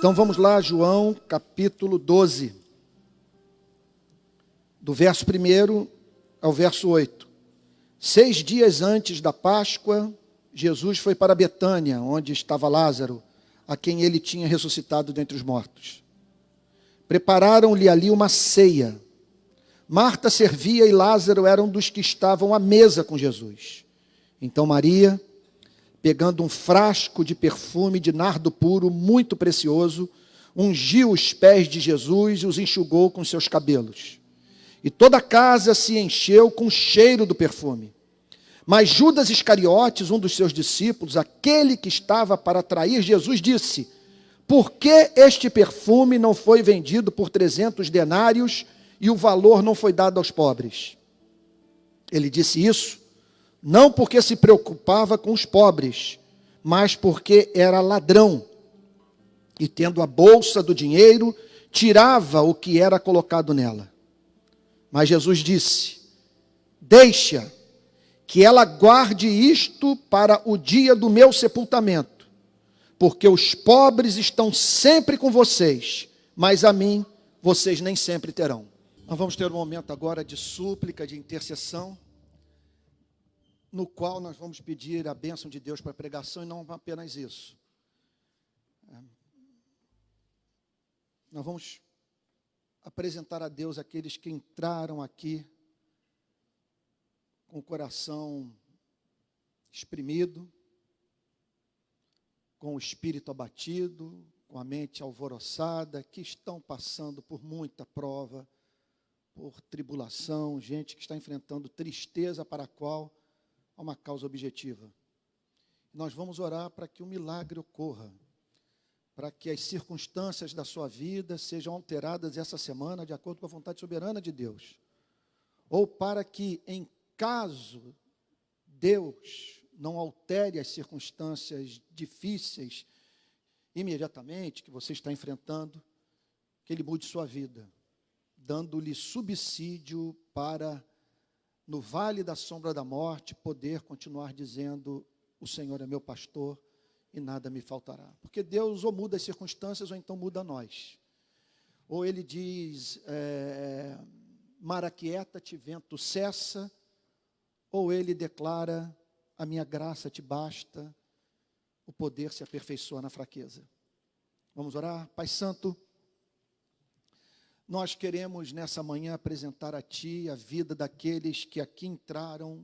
Então vamos lá, João, capítulo 12, do verso 1 ao verso 8. 6 dias antes da Páscoa, Jesus foi para Betânia, onde estava Lázaro, a quem ele tinha ressuscitado dentre os mortos. Prepararam-lhe ali uma ceia. Marta servia e Lázaro era um dos que estavam à mesa com Jesus. Então Maria, pegando um frasco de perfume de nardo puro, muito precioso, ungiu os pés de Jesus e os enxugou com seus cabelos. E toda a casa se encheu com o cheiro do perfume. Mas Judas Iscariotes, um dos seus discípulos, aquele que estava para trair Jesus, disse: por que este perfume não foi vendido por 300 denários e o valor não foi dado aos pobres? Ele disse isso não porque se preocupava com os pobres, mas porque era ladrão. E tendo a bolsa do dinheiro, tirava o que era colocado nela. Mas Jesus disse: deixa que ela guarde isto para o dia do meu sepultamento, porque os pobres estão sempre com vocês, mas a mim vocês nem sempre terão. Nós vamos ter um momento agora de súplica, de intercessão, no qual nós vamos pedir a bênção de Deus para a pregação e não apenas isso. Nós vamos apresentar a Deus aqueles que entraram aqui com o coração exprimido, com o espírito abatido, com a mente alvoroçada, que estão passando por muita prova, por tribulação, gente que está enfrentando tristeza para a qual há uma causa objetiva. Nós vamos orar para que o milagre ocorra, para que as circunstâncias da sua vida sejam alteradas essa semana de acordo com a vontade soberana de Deus. Ou para que, em caso Deus não altere as circunstâncias difíceis imediatamente que você está enfrentando, que Ele mude sua vida, dando-lhe subsídio para, no vale da sombra da morte, poder continuar dizendo: o Senhor é meu pastor e nada me faltará. Porque Deus ou muda as circunstâncias ou então muda nós. Ou Ele diz: mar aquieta-te, vento cessa, ou Ele declara: a minha graça te basta, o poder se aperfeiçoa na fraqueza. Vamos orar? Pai Santo, nós queremos nessa manhã apresentar a Ti a vida daqueles que aqui entraram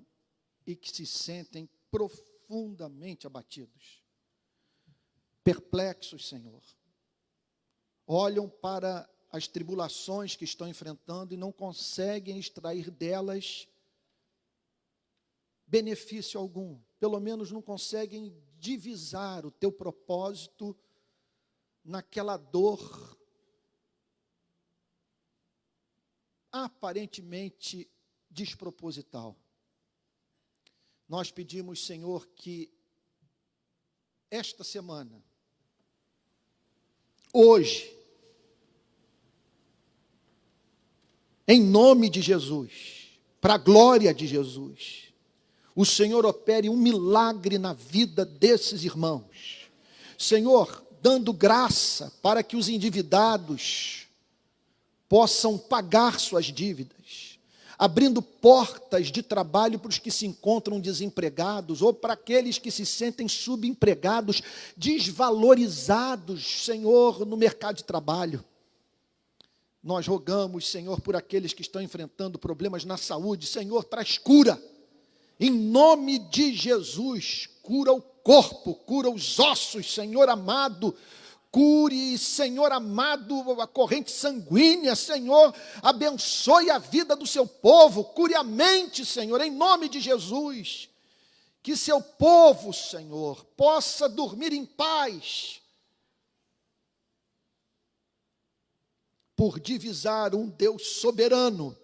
e que se sentem profundamente abatidos, perplexos, Senhor. Olham para as tribulações que estão enfrentando e não conseguem extrair delas benefício algum. Pelo menos não conseguem divisar o Teu propósito naquela dor aparentemente desproposital. Nós pedimos, Senhor, que esta semana, hoje, em nome de Jesus, para a glória de Jesus, o Senhor opere um milagre na vida desses irmãos. Senhor, dando graça para que os endividados possam pagar suas dívidas, abrindo portas de trabalho para os que se encontram desempregados, ou para aqueles que se sentem subempregados, desvalorizados, Senhor, no mercado de trabalho. Nós rogamos, Senhor, por aqueles que estão enfrentando problemas na saúde. Senhor, traz cura. Em nome de Jesus, cura o corpo, cura os ossos, Senhor amado. Cure, Senhor amado, a corrente sanguínea, Senhor, abençoe a vida do seu povo, cure a mente, Senhor, em nome de Jesus. Que seu povo, Senhor, possa dormir em paz, por divisar um Deus soberano,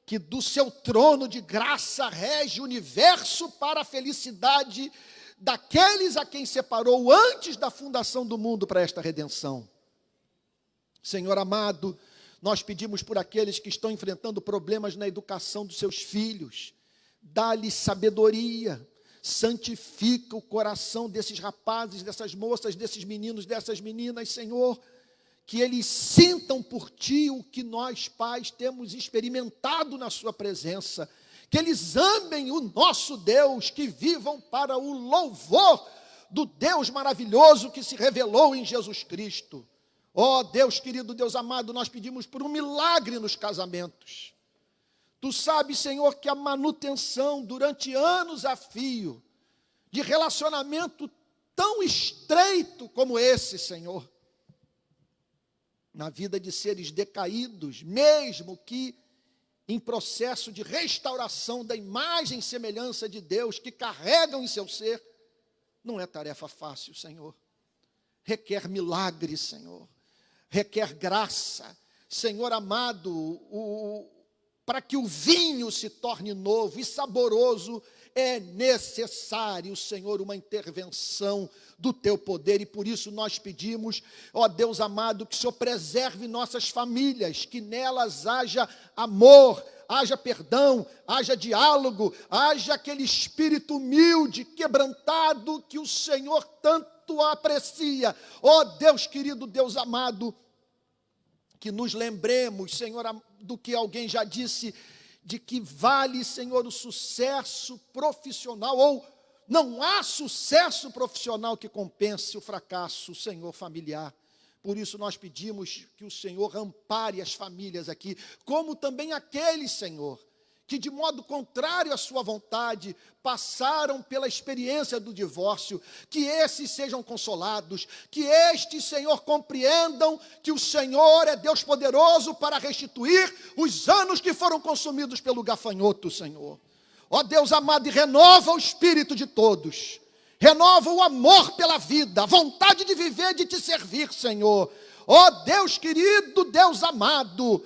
que do seu trono de graça rege o universo para a felicidade daqueles a quem separou antes da fundação do mundo para esta redenção. Senhor amado, nós pedimos por aqueles que estão enfrentando problemas na educação dos seus filhos. Dá-lhes sabedoria, santifica o coração desses rapazes, dessas moças, desses meninos, dessas meninas, Senhor. que eles sintam por ti o que nós, pais, temos experimentado na sua presença, que eles amem o nosso Deus, que vivam para o louvor do Deus maravilhoso que se revelou em Jesus Cristo. Ó Deus querido, Deus amado, nós pedimos por um milagre nos casamentos. Tu sabes, Senhor, que a manutenção durante anos a fio de relacionamento tão estreito como esse, Senhor, na vida de seres decaídos, mesmo que em processo de restauração da imagem e semelhança de Deus, que carregam em seu ser, não é tarefa fácil, Senhor. Requer milagre, Senhor. Requer graça. Senhor amado, para que o vinho se torne novo e saboroso, é necessário, Senhor, uma intervenção do Teu poder, e por isso nós pedimos, ó Deus amado, que o Senhor preserve nossas famílias, que nelas haja amor, haja perdão, haja diálogo, haja aquele espírito humilde, quebrantado, que o Senhor tanto aprecia. Ó Deus querido, Deus amado, que nos lembremos, Senhor, do que alguém já disse, de que vale, Senhor, o sucesso profissional, ou não há sucesso profissional que compense o fracasso, Senhor, familiar. Por isso nós pedimos que o Senhor ampare as famílias aqui, como também aqueles, Senhor, que de modo contrário à sua vontade, passaram pela experiência do divórcio, que esses sejam consolados, que estes, Senhor, compreendam que o Senhor é Deus poderoso para restituir os anos que foram consumidos pelo gafanhoto, Senhor. Ó Deus amado, e renova o espírito de todos, renova o amor pela vida, a vontade de viver, de te servir, Senhor. Ó Deus querido, Deus amado,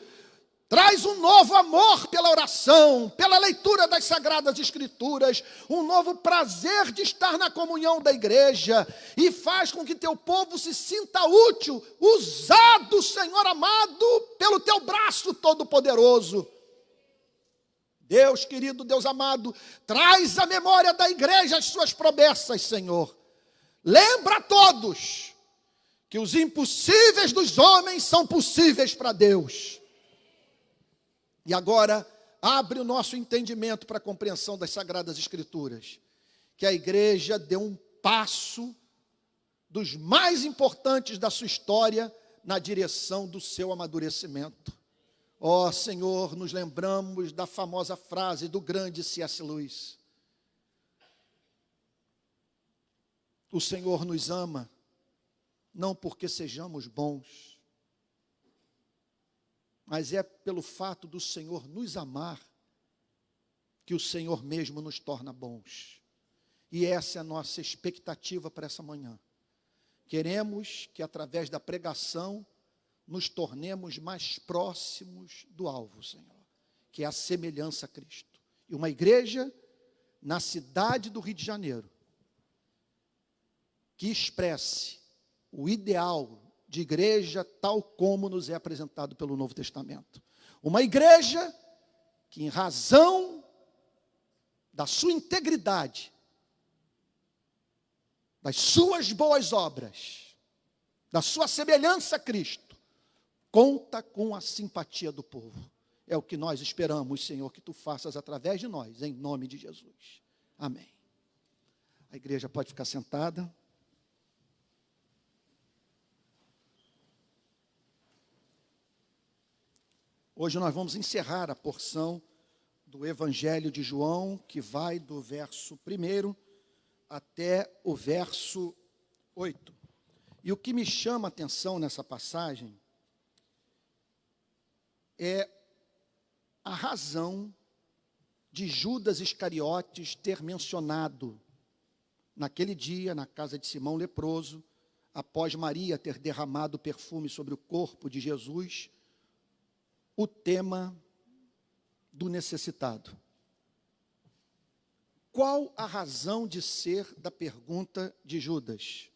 traz um novo amor pela oração, pela leitura das Sagradas Escrituras, um novo prazer de estar na comunhão da igreja, e faz com que teu povo se sinta útil, usado, Senhor amado, pelo teu braço todo-poderoso. Deus querido, Deus amado, traz à memória da igreja as suas promessas, Senhor. Lembra a todos que os impossíveis dos homens são possíveis para Deus. E agora, abre o nosso entendimento para a compreensão das Sagradas Escrituras. Que a igreja deu um passo dos mais importantes da sua história na direção do seu amadurecimento. Ó Senhor, nos lembramos da famosa frase do grande C.S. Lewis. O Senhor nos ama, não porque sejamos bons, mas é pelo fato do Senhor nos amar, que o Senhor mesmo nos torna bons. E essa é a nossa expectativa para essa manhã. Queremos que através da pregação nos tornemos mais próximos do alvo, Senhor, que é a semelhança a Cristo. E uma igreja na cidade do Rio de Janeiro, que expresse o ideal de igreja tal como nos é apresentado pelo Novo Testamento. Uma igreja que, em razão da sua integridade, das suas boas obras, da sua semelhança a Cristo, conta com a simpatia do povo. É o que nós esperamos, Senhor, que Tu faças através de nós, em nome de Jesus. Amém. A igreja pode ficar sentada. Hoje nós vamos encerrar a porção do Evangelho de João, que vai do verso 1 até o verso 8. E o que me chama a atenção nessa passagem é a razão de Judas Iscariotes ter mencionado, naquele dia, na casa de Simão leproso, após Maria ter derramado perfume sobre o corpo de Jesus, o tema do necessitado. Qual a razão de ser da pergunta de Judas?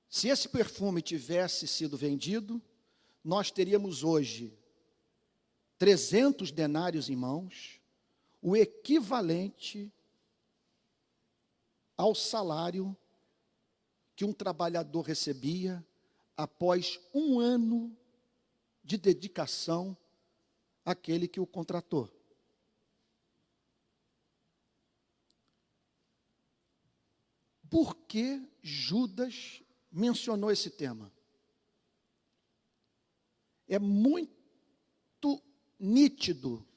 Se esse perfume tivesse sido vendido, nós teríamos hoje 300 denários em mãos, o equivalente ao salário que um trabalhador recebia após um ano de dedicação àquele que o contratou. Por que Judas mencionou esse tema? É muito nítido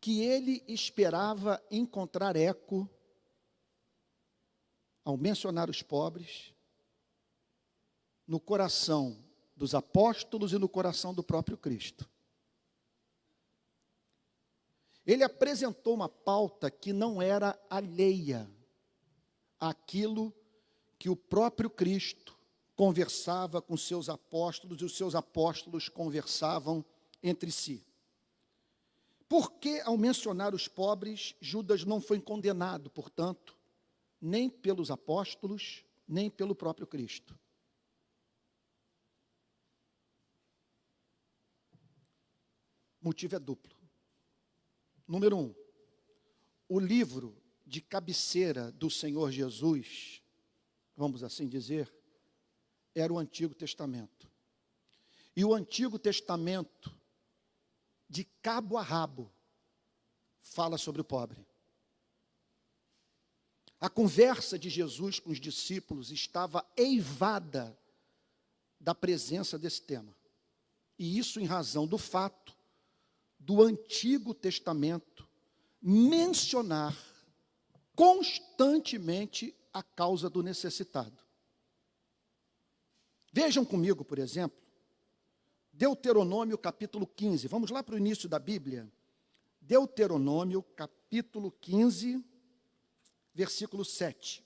que ele esperava encontrar eco, ao mencionar os pobres, no coração dos apóstolos e no coração do próprio Cristo. Ele apresentou uma pauta que não era alheia àquilo que o próprio Cristo conversava com seus apóstolos e os seus apóstolos conversavam entre si. Porque, ao mencionar os pobres, Judas não foi condenado, portanto, nem pelos apóstolos, nem pelo próprio Cristo. O motivo é duplo. Número 1, o livro de cabeceira do Senhor Jesus, vamos assim dizer, era o Antigo Testamento. E o Antigo Testamento, de cabo a rabo, fala sobre o pobre. A conversa de Jesus com os discípulos estava eivada da presença desse tema. E isso em razão do fato do Antigo Testamento mencionar constantemente a causa do necessitado. Vejam comigo, por exemplo, Deuteronômio capítulo 15. Vamos lá para o início da Bíblia. Deuteronômio capítulo 15, versículo 7.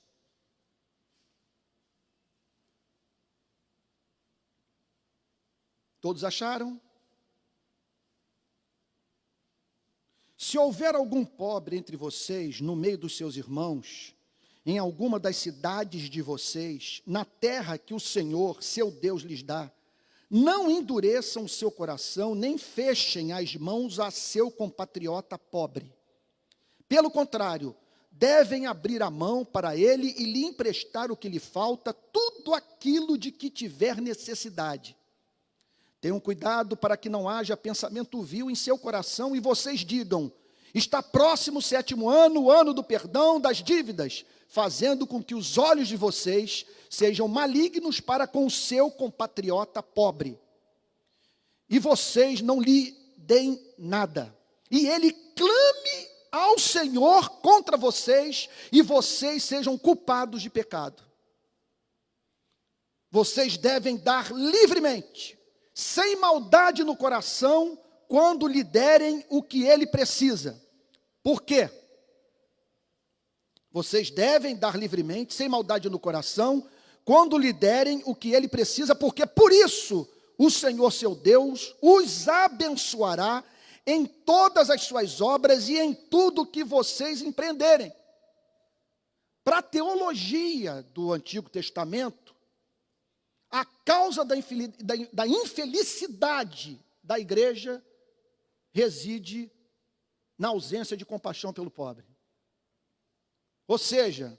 Todos acharam? Se houver algum pobre entre vocês, no meio dos seus irmãos, em alguma das cidades de vocês, na terra que o Senhor, seu Deus, lhes dá, não endureçam o seu coração, nem fechem as mãos a seu compatriota pobre. Pelo contrário, devem abrir a mão para ele e lhe emprestar o que lhe falta, tudo aquilo de que tiver necessidade. Tenham cuidado para que não haja pensamento vil em seu coração e vocês digam: está próximo o 7º ano, o ano do perdão das dívidas, fazendo com que os olhos de vocês sejam malignos para com o seu compatriota pobre. E vocês não lhe deem nada. E ele clame ao Senhor contra vocês e vocês sejam culpados de pecado. Vocês devem dar livremente, sem maldade no coração, quando lhe derem o que ele precisa. Por quê? Vocês devem dar livremente, sem maldade no coração, quando lhe derem o que ele precisa, porque por isso o Senhor seu Deus os abençoará em todas as suas obras e em tudo que vocês empreenderem. Para a teologia do Antigo Testamento, a causa da infelicidade da igreja reside na ausência de compaixão pelo pobre. Ou seja,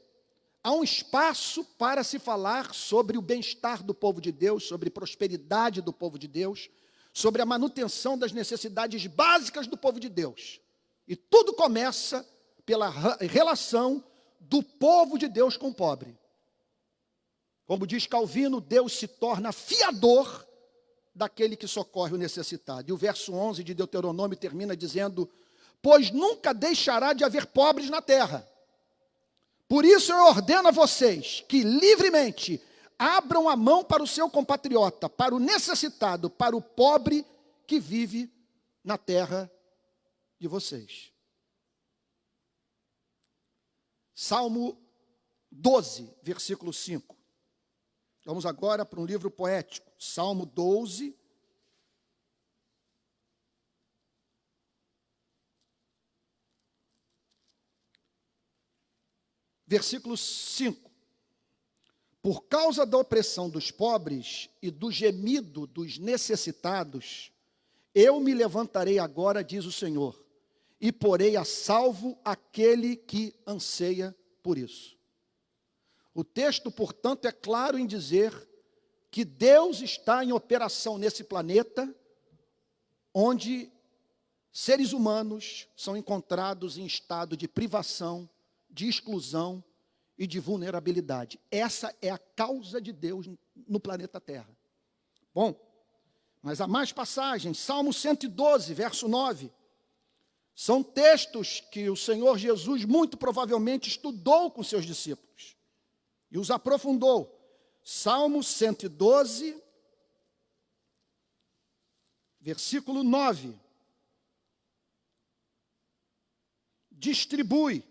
há um espaço para se falar sobre o bem-estar do povo de Deus, sobre a prosperidade do povo de Deus, sobre a manutenção das necessidades básicas do povo de Deus. E tudo começa pela relação do povo de Deus com o pobre. Como diz Calvino, Deus se torna fiador daquele que socorre o necessitado. E o verso 11 de Deuteronômio termina dizendo: pois nunca deixará de haver pobres na terra. Por isso eu ordeno a vocês que livremente abram a mão para o seu compatriota, para o necessitado, para o pobre que vive na terra de vocês. Salmo 12, versículo 5. Vamos agora para um livro poético. Salmo 12, versículo 5. Por causa da opressão dos pobres e do gemido dos necessitados, eu me levantarei agora, diz o Senhor, e porei a salvo aquele que anseia por isso. O texto, portanto, é claro em dizer que Deus está em operação nesse planeta, onde seres humanos são encontrados em estado de privação, de exclusão e de vulnerabilidade. Essa é a causa de Deus no planeta Terra. Bom, mas há mais passagens. Salmo 112, verso 9. São textos que o Senhor Jesus muito provavelmente estudou com seus discípulos e os aprofundou. Salmo 112, versículo 9. Distribui,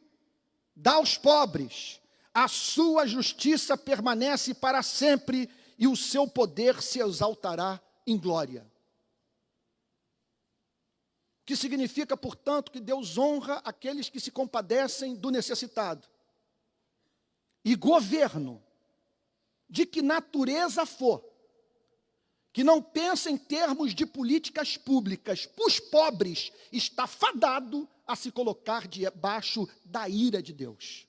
dá aos pobres, a sua justiça permanece para sempre e o seu poder se exaltará em glória. O que significa, portanto, que Deus honra aqueles que se compadecem do necessitado. E governo, de que natureza for, que não pensa em termos de políticas públicas, os pobres, está fadado a se colocar debaixo da ira de Deus.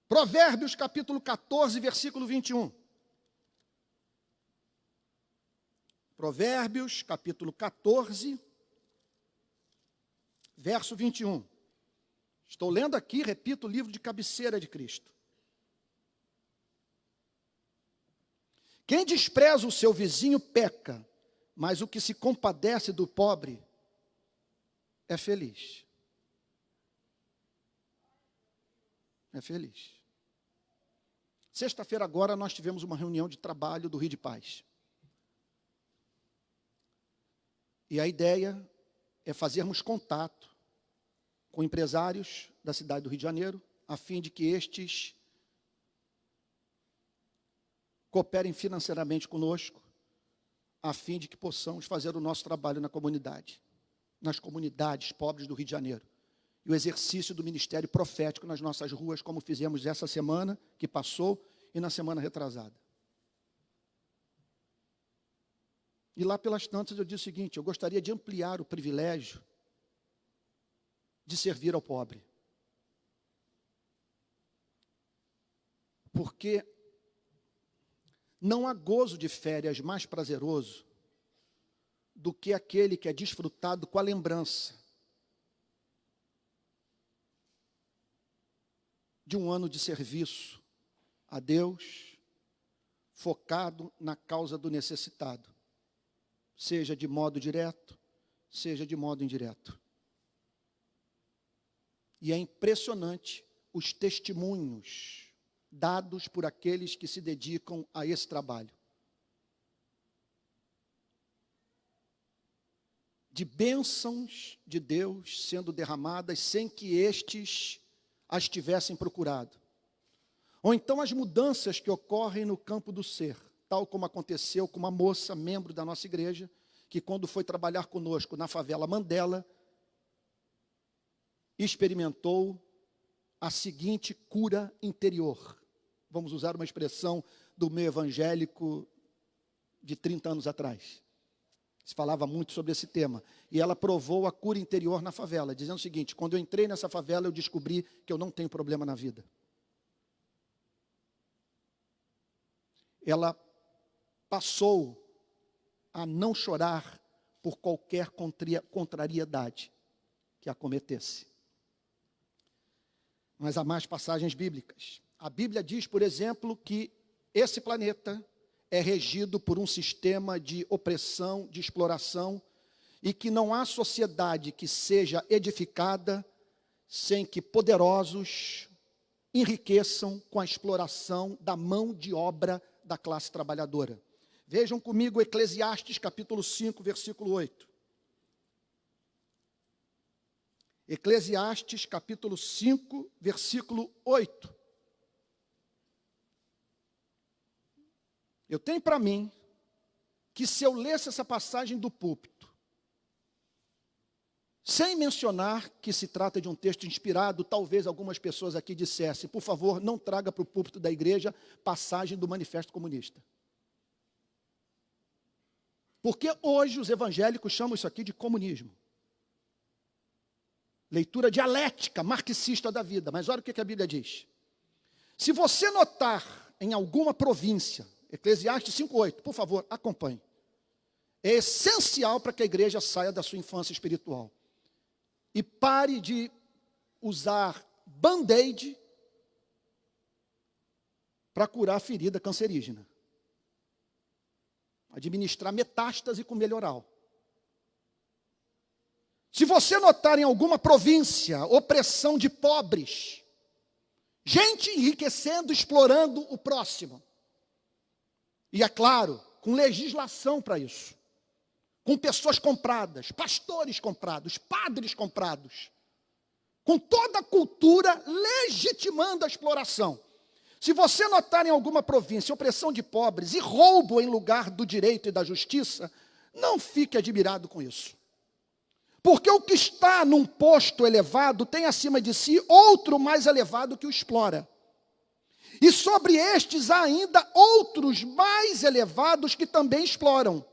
Provérbios capítulo 14, versículo 21. Provérbios capítulo 14, verso 21. Estou lendo aqui, repito, o livro de cabeceira de Cristo. Quem despreza o seu vizinho peca, mas o que se compadece do pobre é feliz. É feliz. Sexta-feira agora nós tivemos uma reunião de trabalho do Rio de Paz. E a ideia é fazermos contato com empresários da cidade do Rio de Janeiro, a fim de que estes cooperem financeiramente conosco, a fim de que possamos fazer o nosso trabalho na comunidade, nas comunidades pobres do Rio de Janeiro. E o exercício do ministério profético nas nossas ruas, como fizemos essa semana que passou e na semana retrasada. E lá pelas tantas eu disse o seguinte: eu gostaria de ampliar o privilégio de servir ao pobre. Porque não há gozo de férias mais prazeroso do que aquele que é desfrutado com a lembrança de um ano de serviço a Deus, focado na causa do necessitado, seja de modo direto, seja de modo indireto. E é impressionante os testemunhos dados por aqueles que se dedicam a esse trabalho. De bênçãos de Deus sendo derramadas sem que estes as tivessem procurado. Ou então as mudanças que ocorrem no campo do ser, tal como aconteceu com uma moça, membro da nossa igreja, que quando foi trabalhar conosco na favela Mandela, experimentou a seguinte cura interior. Vamos usar uma expressão do meio evangélico de 30 anos atrás. Se falava muito sobre esse tema. E ela provou a cura interior na favela, dizendo o seguinte: quando eu entrei nessa favela, eu descobri que eu não tenho problema na vida. Ela passou a não chorar por qualquer contrariedade que a cometesse. Mas há mais passagens bíblicas. A Bíblia diz, por exemplo, que esse planeta é regido por um sistema de opressão, de exploração, e que não há sociedade que seja edificada sem que poderosos enriqueçam com a exploração da mão de obra da classe trabalhadora. Vejam comigo Eclesiastes capítulo 5, versículo 8. Eclesiastes capítulo 5, versículo 8. Eu tenho para mim que se eu lesse essa passagem do púlpito, sem mencionar que se trata de um texto inspirado, talvez algumas pessoas aqui dissessem: por favor, não traga para o púlpito da igreja passagem do Manifesto Comunista. Porque hoje os evangélicos chamam isso aqui de comunismo. Leitura dialética, marxista da vida. Mas olha o que a Bíblia diz. Se você notar em alguma província, Eclesiastes 5:8, por favor, acompanhe. É essencial para que a igreja saia da sua infância espiritual. E pare de usar band-aid para curar a ferida cancerígena. Administrar metástase com melhoral. Se você notar em alguma província opressão de pobres, gente enriquecendo, explorando o próximo, e é claro, com legislação para isso, com pessoas compradas, pastores comprados, padres comprados, com toda a cultura legitimando a exploração. Se você notar em alguma província opressão de pobres e roubo em lugar do direito e da justiça, não fique admirado com isso. Porque o que está num posto elevado tem acima de si outro mais elevado que o explora. E sobre estes há ainda outros mais elevados que também exploram.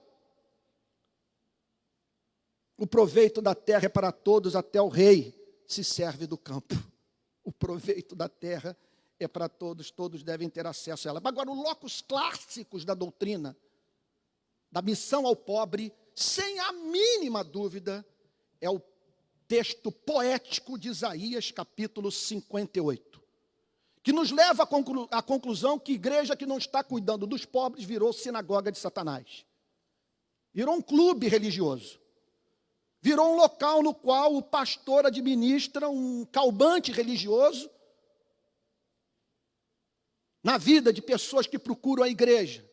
O proveito da terra é para todos, até o rei se serve do campo. O proveito da terra é para todos, todos devem ter acesso a ela. Agora, os locus clássicos da doutrina, da missão ao pobre, sem a mínima dúvida, é o texto poético de Isaías, capítulo 58, que nos leva à conclusão que igreja que não está cuidando dos pobres virou sinagoga de Satanás. Virou um clube religioso. Virou um local no qual o pastor administra um calmante religioso na vida de pessoas que procuram a igreja,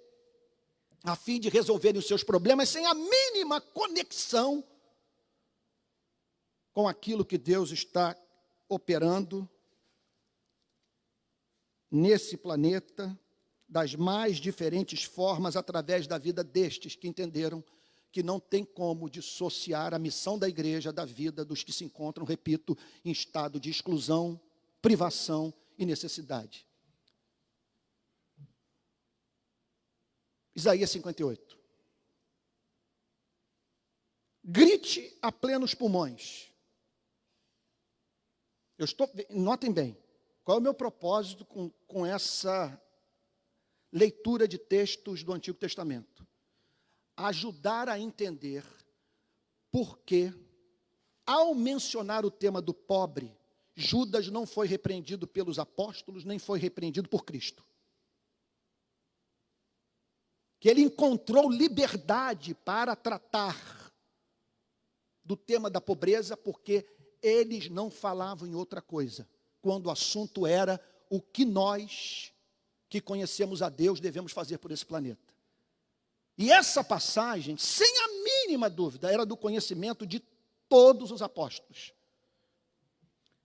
a fim de resolverem os seus problemas sem a mínima conexão com aquilo que Deus está operando nesse planeta, das mais diferentes formas, através da vida destes que entenderam que não tem como dissociar a missão da igreja da vida dos que se encontram, repito, em estado de exclusão, privação e necessidade. Isaías 58. Grite a plenos pulmões. Notem bem, qual é o meu propósito com essa leitura de textos do Antigo Testamento? Ajudar a entender por que, ao mencionar o tema do pobre, Judas não foi repreendido pelos apóstolos, nem foi repreendido por Cristo. Que ele encontrou liberdade para tratar do tema da pobreza, porque eles não falavam em outra coisa, quando o assunto era o que nós, que conhecemos a Deus, devemos fazer por esse planeta. E essa passagem, sem a mínima dúvida, era do conhecimento de todos os apóstolos.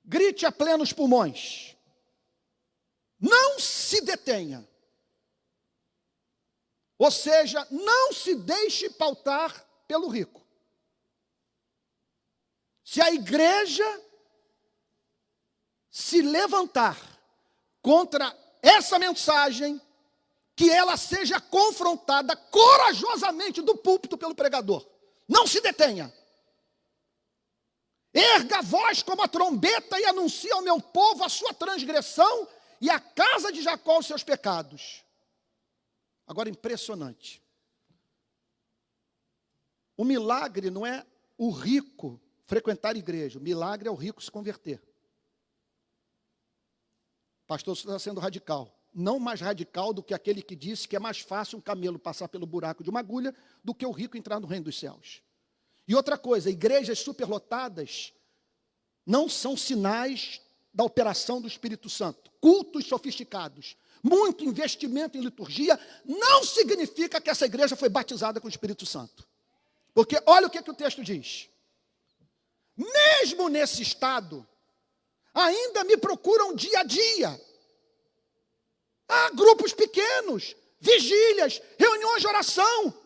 Grite a plenos pulmões. Não se detenha. Ou seja, não se deixe pautar pelo rico. Se a igreja se levantar contra essa mensagem, que ela seja confrontada corajosamente do púlpito pelo pregador. Não se detenha. Erga a voz como a trombeta e anuncie ao meu povo a sua transgressão e à casa de Jacó os seus pecados. Agora, impressionante. O milagre não é o rico frequentar a igreja. O milagre é o rico se converter. Pastor, você está sendo radical. Não mais radical do que aquele que disse que é mais fácil um camelo passar pelo buraco de uma agulha do que o rico entrar no reino dos céus. E outra coisa, igrejas superlotadas não são sinais da operação do Espírito Santo. Cultos sofisticados, muito investimento em liturgia, não significa que essa igreja foi batizada com o Espírito Santo. Porque olha o que o texto diz. Mesmo nesse estado, ainda me procuram dia a dia. Há grupos pequenos, vigílias, reuniões de oração.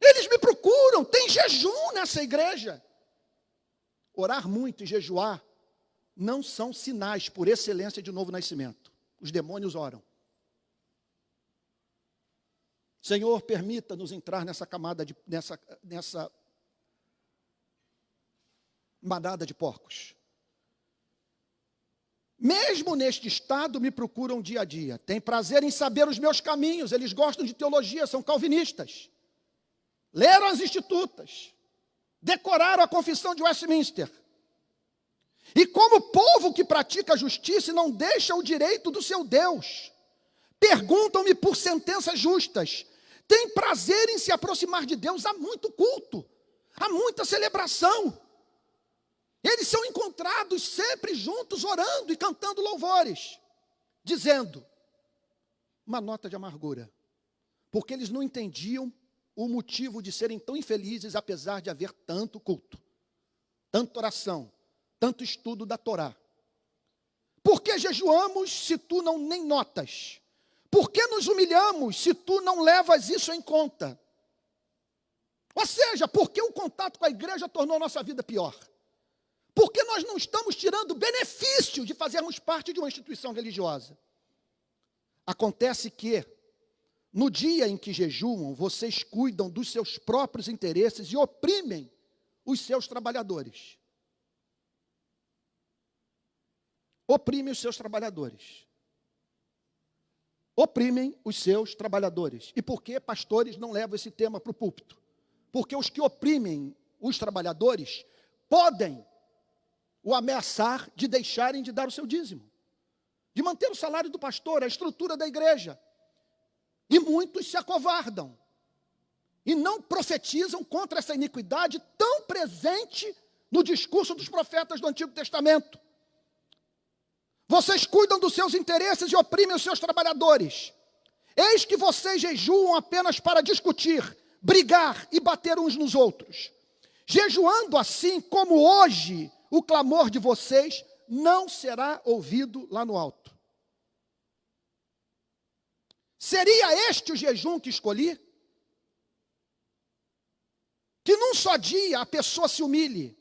Eles me procuram, tem jejum nessa igreja. Orar muito e jejuar não são sinais por excelência de novo nascimento. Os demônios oram. Senhor, permita-nos entrar nessa camada, nessa manada de porcos. Mesmo neste estado, me procuram dia a dia. Têm prazer em saber os meus caminhos. Eles gostam de teologia, são calvinistas. Leram as Institutas. Decoraram a Confissão de Westminster. E como povo que pratica a justiça e não deixa o direito do seu Deus, perguntam-me por sentenças justas. Têm prazer em se aproximar de Deus. Há muito culto. Há muita celebração. Eles são encontrados sempre juntos, orando e cantando louvores, dizendo uma nota de amargura, porque eles não entendiam o motivo de serem tão infelizes, apesar de haver tanto culto, tanta oração, tanto estudo da Torá. Por que jejuamos se tu não nem notas? Por que nos humilhamos se tu não levas isso em conta? Ou seja, por que o contato com a igreja tornou a nossa vida pior? Porque nós não estamos tirando benefício de fazermos parte de uma instituição religiosa. Acontece que, no dia em que jejuam, vocês cuidam dos seus próprios interesses e oprimem os seus trabalhadores. Oprimem os seus trabalhadores. Oprimem os seus trabalhadores. E por que pastores não levam esse tema para o púlpito? Porque os que oprimem os trabalhadores podem o ameaçar de deixarem de dar o seu dízimo, de manter o salário do pastor, a estrutura da igreja. E muitos se acovardam e não profetizam contra essa iniquidade tão presente no discurso dos profetas do Antigo Testamento. Vocês cuidam dos seus interesses e oprimem os seus trabalhadores. Eis que vocês jejuam apenas para discutir, brigar e bater uns nos outros. Jejuando assim como hoje, o clamor de vocês não será ouvido lá no alto. Seria este o jejum que escolhi? Que num só dia a pessoa se humilhe,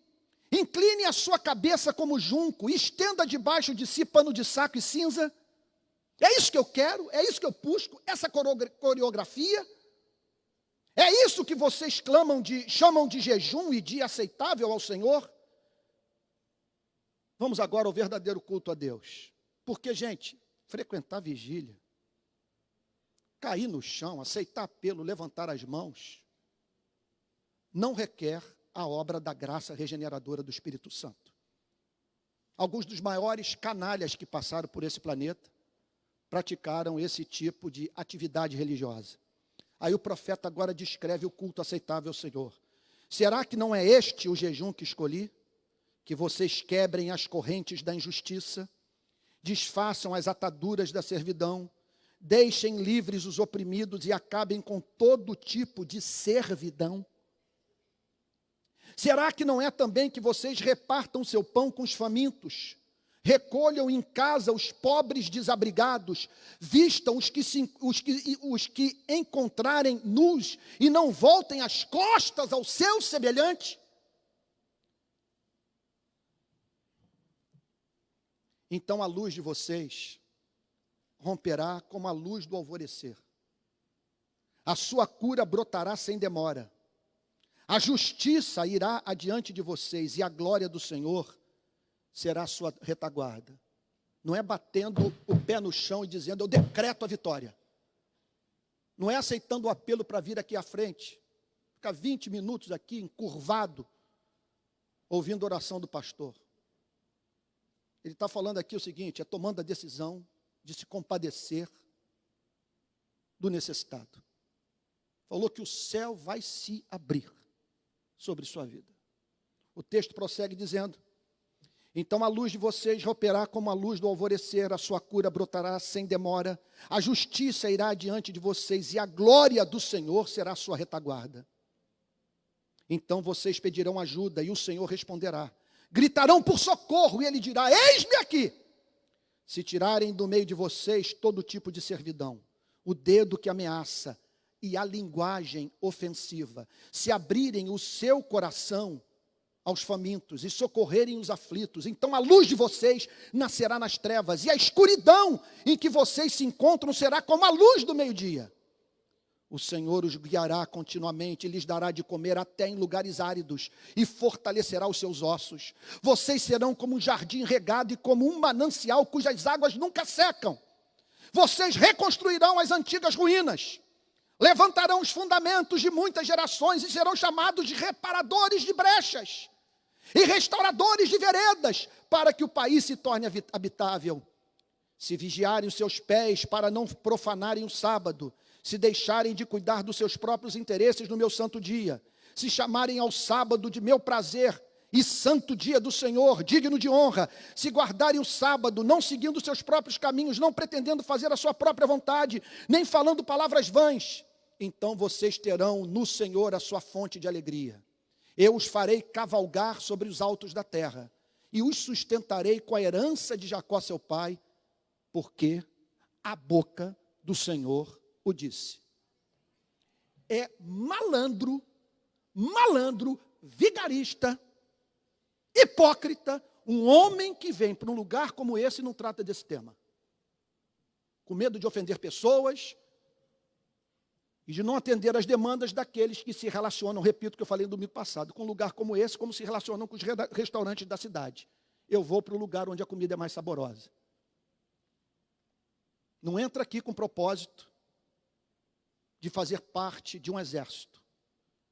incline a sua cabeça como junco, e estenda debaixo de si pano de saco e cinza? É isso que eu quero? É isso que eu busco? Essa coreografia? É isso que vocês chamam de jejum e dia aceitável ao Senhor? Vamos agora ao verdadeiro culto a Deus. Porque, gente, frequentar vigília, cair no chão, aceitar apelo, levantar as mãos, não requer a obra da graça regeneradora do Espírito Santo. Alguns dos maiores canalhas que passaram por esse planeta praticaram esse tipo de atividade religiosa. Aí o profeta agora descreve o culto aceitável ao Senhor. Será que não é este o jejum que escolhi? Que vocês quebrem as correntes da injustiça, desfaçam as ataduras da servidão, deixem livres os oprimidos e acabem com todo tipo de servidão? Será que não é também que vocês repartam seu pão com os famintos, recolham em casa os pobres desabrigados, vistam os que encontrarem nus e não voltem as costas ao seu semelhante? Então a luz de vocês romperá como a luz do alvorecer. A sua cura brotará sem demora. A justiça irá adiante de vocês e a glória do Senhor será a sua retaguarda. Não é batendo o pé no chão e dizendo, eu decreto a vitória. Não é aceitando o apelo para vir aqui à frente, ficar 20 minutos aqui encurvado, ouvindo a oração do pastor. Ele está falando aqui o seguinte, é tomando a decisão de se compadecer do necessitado. Falou que o céu vai se abrir sobre sua vida. O texto prossegue dizendo, então a luz de vocês romperá como a luz do alvorecer, a sua cura brotará sem demora, a justiça irá diante de vocês e a glória do Senhor será a sua retaguarda. Então vocês pedirão ajuda e o Senhor responderá. Gritarão por socorro e ele dirá, eis-me aqui. Se tirarem do meio de vocês todo tipo de servidão, o dedo que ameaça e a linguagem ofensiva, se abrirem o seu coração aos famintos e socorrerem os aflitos, então a luz de vocês nascerá nas trevas e a escuridão em que vocês se encontram será como a luz do meio-dia. O Senhor os guiará continuamente, lhes dará de comer até em lugares áridos e fortalecerá os seus ossos. Vocês serão como um jardim regado e como um manancial cujas águas nunca secam. Vocês reconstruirão as antigas ruínas, levantarão os fundamentos de muitas gerações e serão chamados de reparadores de brechas e restauradores de veredas, para que o país se torne habitável. Se vigiarem os seus pés para não profanarem o sábado, se deixarem de cuidar dos seus próprios interesses no meu santo dia, se chamarem ao sábado de meu prazer e santo dia do Senhor, digno de honra, se guardarem o sábado, não seguindo os seus próprios caminhos, não pretendendo fazer a sua própria vontade, nem falando palavras vãs, então vocês terão no Senhor a sua fonte de alegria. Eu os farei cavalgar sobre os altos da terra, e os sustentarei com a herança de Jacó seu pai, porque a boca do Senhor o disse. É malandro, vigarista, hipócrita, um homem que vem para um lugar como esse e não trata desse tema. Com medo de ofender pessoas e de não atender às demandas daqueles que se relacionam, repito o que eu falei no domingo passado, com um lugar como esse, como se relacionam com os restaurantes da cidade. Eu vou para o lugar onde a comida é mais saborosa. Não entra aqui com propósito de fazer parte de um exército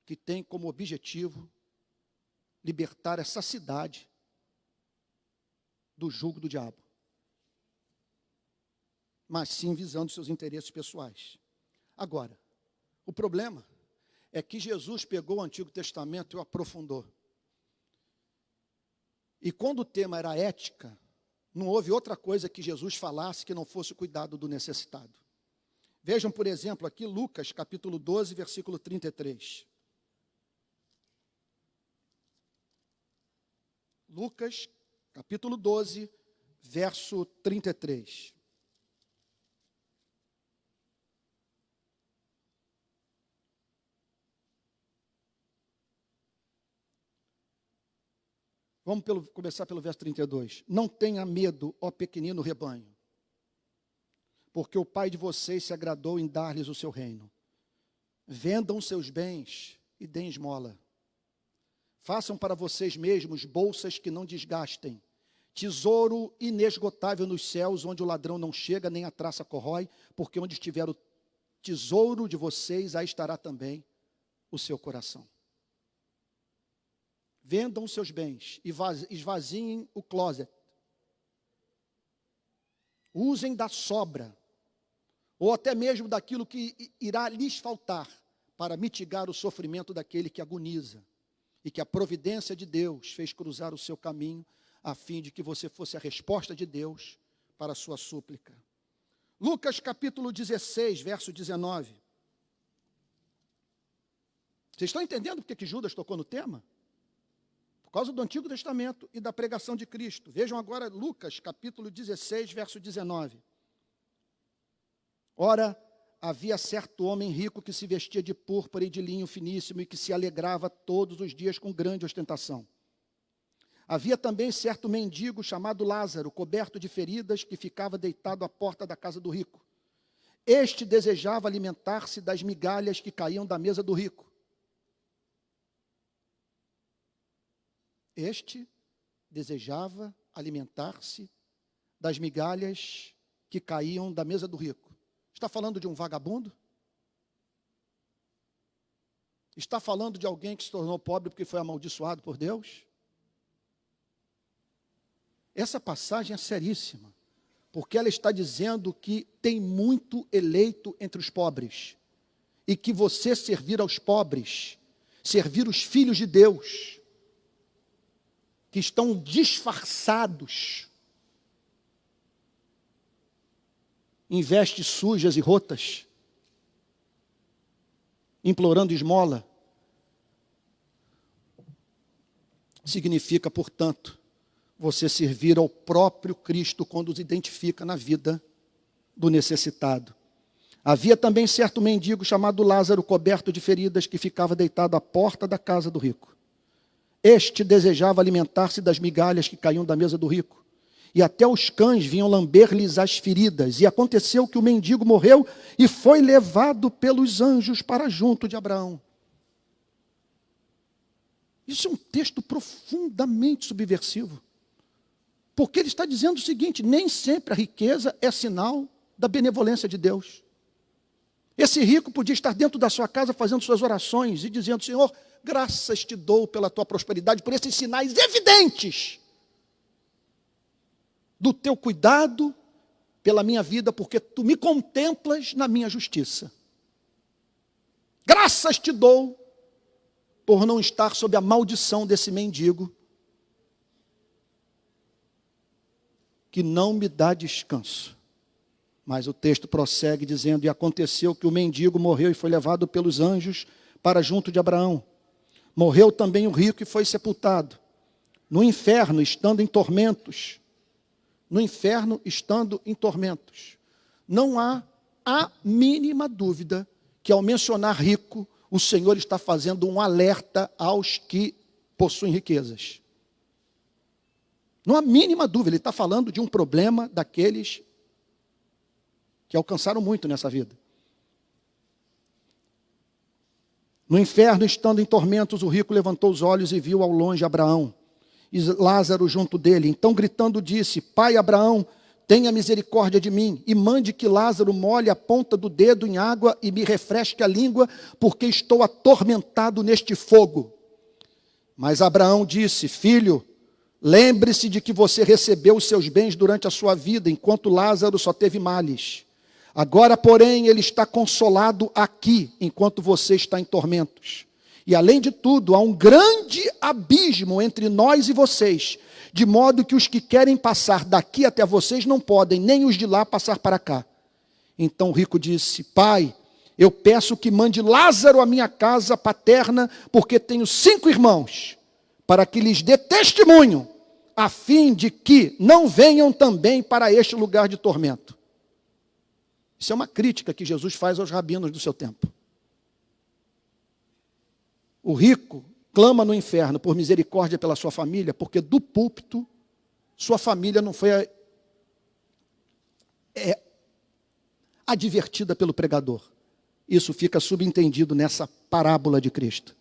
que tem como objetivo libertar essa cidade do jugo do diabo, mas sim visando seus interesses pessoais. Agora, o problema é que Jesus pegou o Antigo Testamento e o aprofundou. E quando o tema era ética, não houve outra coisa que Jesus falasse que não fosse o cuidado do necessitado. Vejam, por exemplo, aqui Lucas, capítulo 12, versículo 33. Lucas, capítulo 12, verso 33. Vamos começar pelo verso 32. Não tenha medo, ó pequenino rebanho, porque o Pai de vocês se agradou em dar-lhes o seu reino. Vendam seus bens e deem esmola. Façam para vocês mesmos bolsas que não desgastem, tesouro inesgotável nos céus, onde o ladrão não chega, nem a traça corrói, porque onde estiver o tesouro de vocês, aí estará também o seu coração. Vendam seus bens, esvaziem o closet. Usem da sobra, ou até mesmo daquilo que irá lhes faltar, para mitigar o sofrimento daquele que agoniza, e que a providência de Deus fez cruzar o seu caminho, a fim de que você fosse a resposta de Deus para a sua súplica. Lucas capítulo 16, verso 19. Vocês estão entendendo por que Judas tocou no tema? Por causa do Antigo Testamento e da pregação de Cristo. Vejam agora Lucas capítulo 16, verso 19. Ora, havia certo homem rico que se vestia de púrpura e de linho finíssimo e que se alegrava todos os dias com grande ostentação. Havia também certo mendigo chamado Lázaro, coberto de feridas, que ficava deitado à porta da casa do rico. Este desejava alimentar-se das migalhas que caíam da mesa do rico. Este desejava alimentar-se das migalhas que caíam da mesa do rico. Está falando de um vagabundo? Está falando de alguém que se tornou pobre porque foi amaldiçoado por Deus? Essa passagem é seríssima, porque ela está dizendo que tem muito eleito entre os pobres, e que você servir aos pobres, servir os filhos de Deus, que estão disfarçados em vestes sujas e rotas, implorando esmola, significa, portanto, você servir ao próprio Cristo quando se identifica na vida do necessitado. Havia também certo mendigo chamado Lázaro, coberto de feridas, que ficava deitado à porta da casa do rico. Este desejava alimentar-se das migalhas que caíam da mesa do rico, e até os cães vinham lamber-lhes as feridas. E aconteceu que o mendigo morreu e foi levado pelos anjos para junto de Abraão. Isso é um texto profundamente subversivo. Porque ele está dizendo o seguinte: nem sempre a riqueza é sinal da benevolência de Deus. Esse rico podia estar dentro da sua casa fazendo suas orações e dizendo: Senhor, graças te dou pela tua prosperidade, por esses sinais evidentes do teu cuidado pela minha vida, porque tu me contemplas na minha justiça. Graças te dou por não estar sob a maldição desse mendigo que não me dá descanso. Mas o texto prossegue dizendo: e aconteceu que o mendigo morreu e foi levado pelos anjos para junto de Abraão. Morreu também o rico e foi sepultado. No inferno, estando em tormentos. No inferno, estando em tormentos. Não há a mínima dúvida que ao mencionar rico, o Senhor está fazendo um alerta aos que possuem riquezas. Não há mínima dúvida, ele está falando de um problema daqueles que alcançaram muito nessa vida. No inferno, estando em tormentos, o rico levantou os olhos e viu ao longe Abraão e Lázaro junto dele. Então, gritando, disse: Pai Abraão, tenha misericórdia de mim e mande que Lázaro molhe a ponta do dedo em água e me refresque a língua, porque estou atormentado neste fogo. Mas Abraão disse: Filho, lembre-se de que você recebeu os seus bens durante a sua vida, enquanto Lázaro só teve males. Agora, porém, ele está consolado aqui, enquanto você está em tormentos. E, além de tudo, há um grande abismo entre nós e vocês, de modo que os que querem passar daqui até vocês não podem, nem os de lá passar para cá. Então o rico disse: Pai, eu peço que mande Lázaro à minha casa paterna, porque tenho 5 irmãos, para que lhes dê testemunho, a fim de que não venham também para este lugar de tormento. Isso é uma crítica que Jesus faz aos rabinos do seu tempo. O rico clama no inferno por misericórdia pela sua família, porque do púlpito sua família não foi advertida pelo pregador. Isso fica subentendido nessa parábola de Cristo.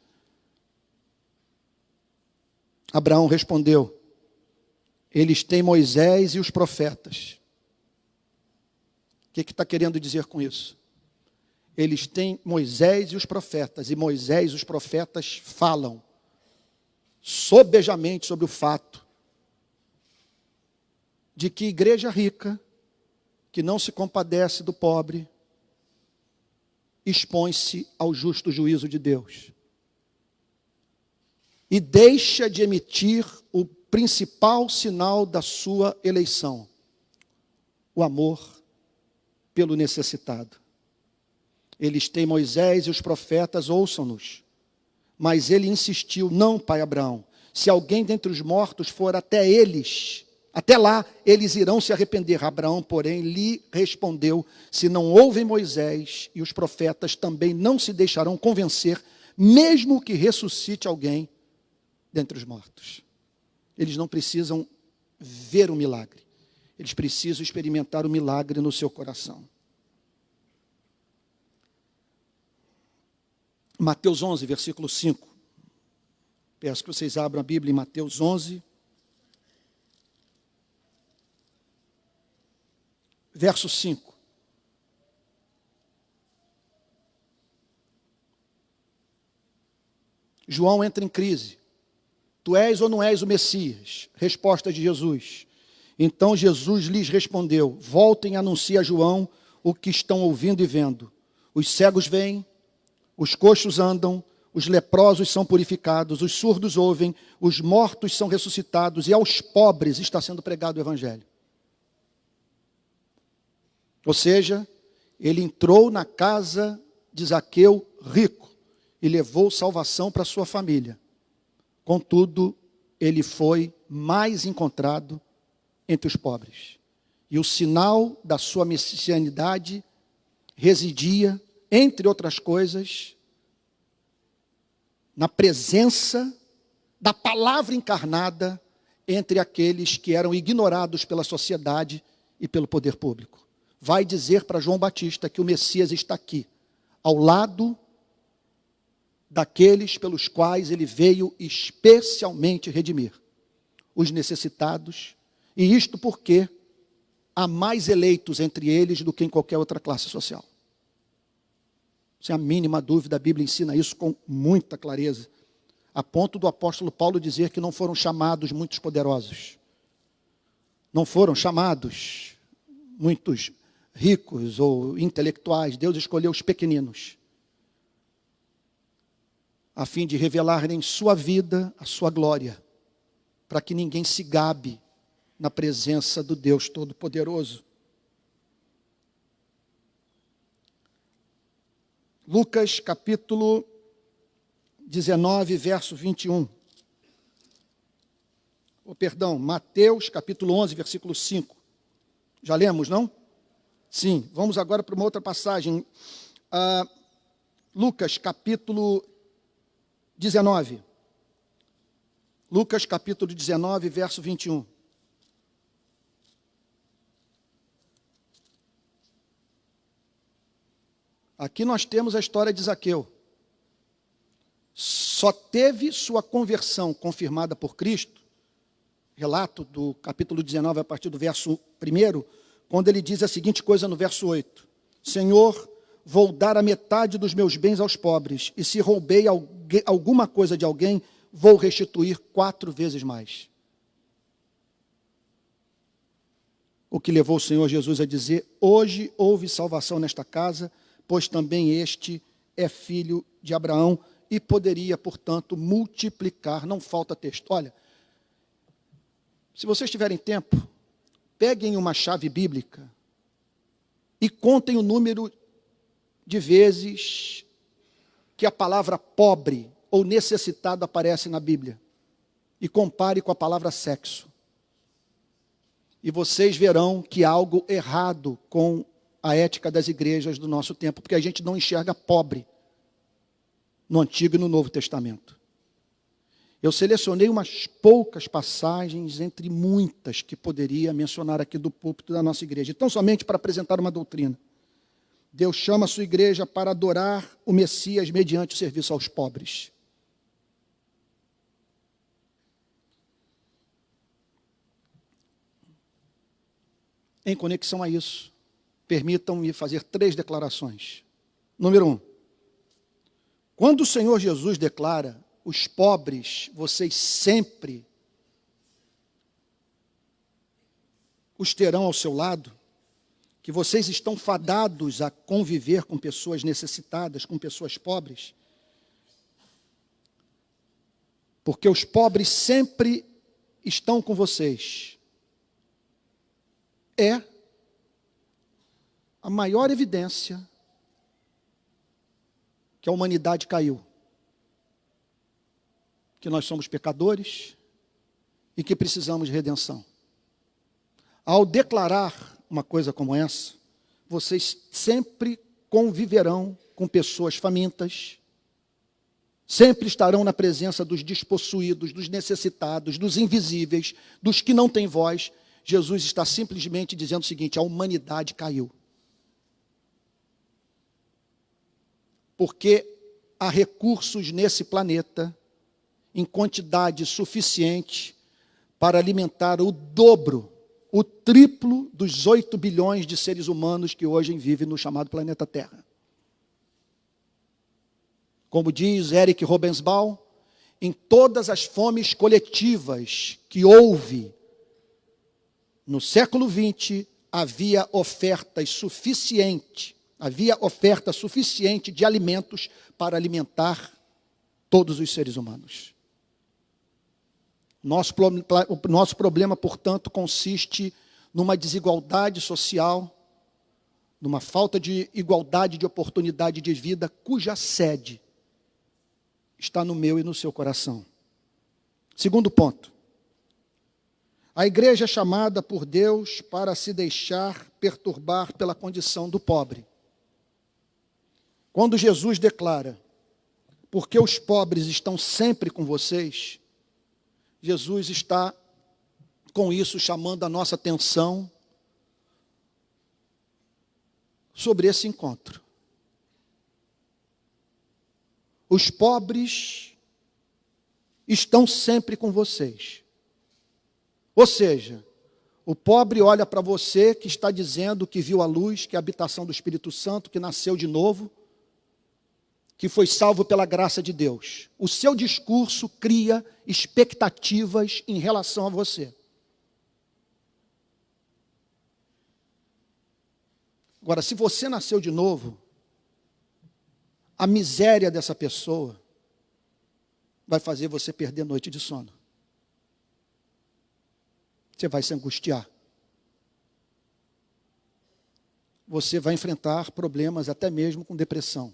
Abraão respondeu: eles têm Moisés e os profetas. O que está querendo dizer com isso? Eles têm Moisés e os profetas, e Moisés e os profetas falam sobejamente sobre o fato de que igreja rica, que não se compadece do pobre, expõe-se ao justo juízo de Deus. E deixa de emitir o principal sinal da sua eleição: o amor pelo necessitado. Eles têm Moisés e os profetas, ouçam-nos. Mas ele insistiu: não, pai Abraão, se alguém dentre os mortos for até eles, até lá eles irão se arrepender. Abraão, porém, lhe respondeu: se não ouvem Moisés e os profetas, também não se deixarão convencer, mesmo que ressuscite alguém dentre os mortos. Eles não precisam ver o milagre, eles precisam experimentar o milagre no seu coração. Mateus 11, versículo 5. Peço que vocês abram a Bíblia em Mateus 11, verso 5. João entra em crise. Tu és ou não és o Messias? Resposta de Jesus. Então Jesus lhes respondeu: voltem e anunciem a João o que estão ouvindo e vendo. Os cegos veem, os coxos andam, os leprosos são purificados, os surdos ouvem, os mortos são ressuscitados, e aos pobres está sendo pregado o Evangelho. Ou seja, ele entrou na casa de Zaqueu rico e levou salvação para sua família. Contudo, ele foi mais encontrado entre os pobres. E o sinal da sua messianidade residia, entre outras coisas, na presença da palavra encarnada entre aqueles que eram ignorados pela sociedade e pelo poder público. Vai dizer para João Batista que o Messias está aqui, ao lado daqueles pelos quais ele veio especialmente redimir os necessitados, e isto porque há mais eleitos entre eles do que em qualquer outra classe social. Sem a mínima dúvida, a Bíblia ensina isso com muita clareza, a ponto do apóstolo Paulo dizer que não foram chamados muitos poderosos, não foram chamados muitos ricos ou intelectuais. Deus escolheu os pequeninos, a fim de revelar em sua vida a sua glória, para que ninguém se gabe na presença do Deus Todo-Poderoso. Lucas capítulo 19, verso 21. Mateus capítulo 11, versículo 5. Já lemos, não? Sim, vamos agora para uma outra passagem. Lucas capítulo 19. Lucas capítulo 19, verso 21. Aqui nós temos a história de Zaqueu. Só teve sua conversão confirmada por Cristo, relato do capítulo 19, a partir do verso 1, quando ele diz a seguinte coisa no verso 8. Senhor, vou dar a metade dos meus bens aos pobres, e se roubei alguma coisa de alguém, vou restituir 4 vezes mais. O que levou o Senhor Jesus a dizer, hoje houve salvação nesta casa, pois também este é filho de Abraão, e poderia, portanto, multiplicar. Não falta texto. Olha, se vocês tiverem tempo, peguem uma chave bíblica e contem o número de vezes que a palavra pobre ou necessitado aparece na Bíblia. E compare com a palavra sexo. E vocês verão que há algo errado com a ética das igrejas do nosso tempo, porque a gente não enxerga pobre no Antigo e no Novo Testamento. Eu selecionei umas poucas passagens, entre muitas que poderia mencionar aqui do púlpito da nossa igreja. Então, somente para apresentar uma doutrina. Deus chama a sua igreja para adorar o Messias mediante o serviço aos pobres. Em conexão a isso, permitam-me fazer 3 declarações. Número 1. Quando o Senhor Jesus declara, os pobres, vocês sempre os terão ao seu lado, que vocês estão fadados a conviver com pessoas necessitadas, com pessoas pobres, porque os pobres sempre estão com vocês, é a maior evidência que a humanidade caiu, que nós somos pecadores e que precisamos de redenção. Ao declarar uma coisa como essa, vocês sempre conviverão com pessoas famintas, sempre estarão na presença dos despossuídos, dos necessitados, dos invisíveis, dos que não têm voz. Jesus está simplesmente dizendo o seguinte, a humanidade caiu. Porque há recursos nesse planeta em quantidade suficiente para alimentar o dobro, o triplo dos 8 bilhões de seres humanos que hoje vivem no chamado planeta Terra. Como diz Eric Robensbaum, em todas as fomes coletivas que houve no século XX, havia oferta suficiente de alimentos para alimentar todos os seres humanos. O nosso problema, portanto, consiste numa desigualdade social, numa falta de igualdade de oportunidade de vida, cuja sede está no meu e no seu coração. Segundo ponto. A igreja é chamada por Deus para se deixar perturbar pela condição do pobre. Quando Jesus declara, porque os pobres estão sempre com vocês, Jesus está com isso chamando a nossa atenção sobre esse encontro. Os pobres estão sempre com vocês. Ou seja, o pobre olha para você que está dizendo que viu a luz, que é a habitação do Espírito Santo, que nasceu de novo, que foi salvo pela graça de Deus. O seu discurso cria expectativas em relação a você. Agora, se você nasceu de novo, a miséria dessa pessoa vai fazer você perder noite de sono. Você vai se angustiar. Você vai enfrentar problemas até mesmo com depressão.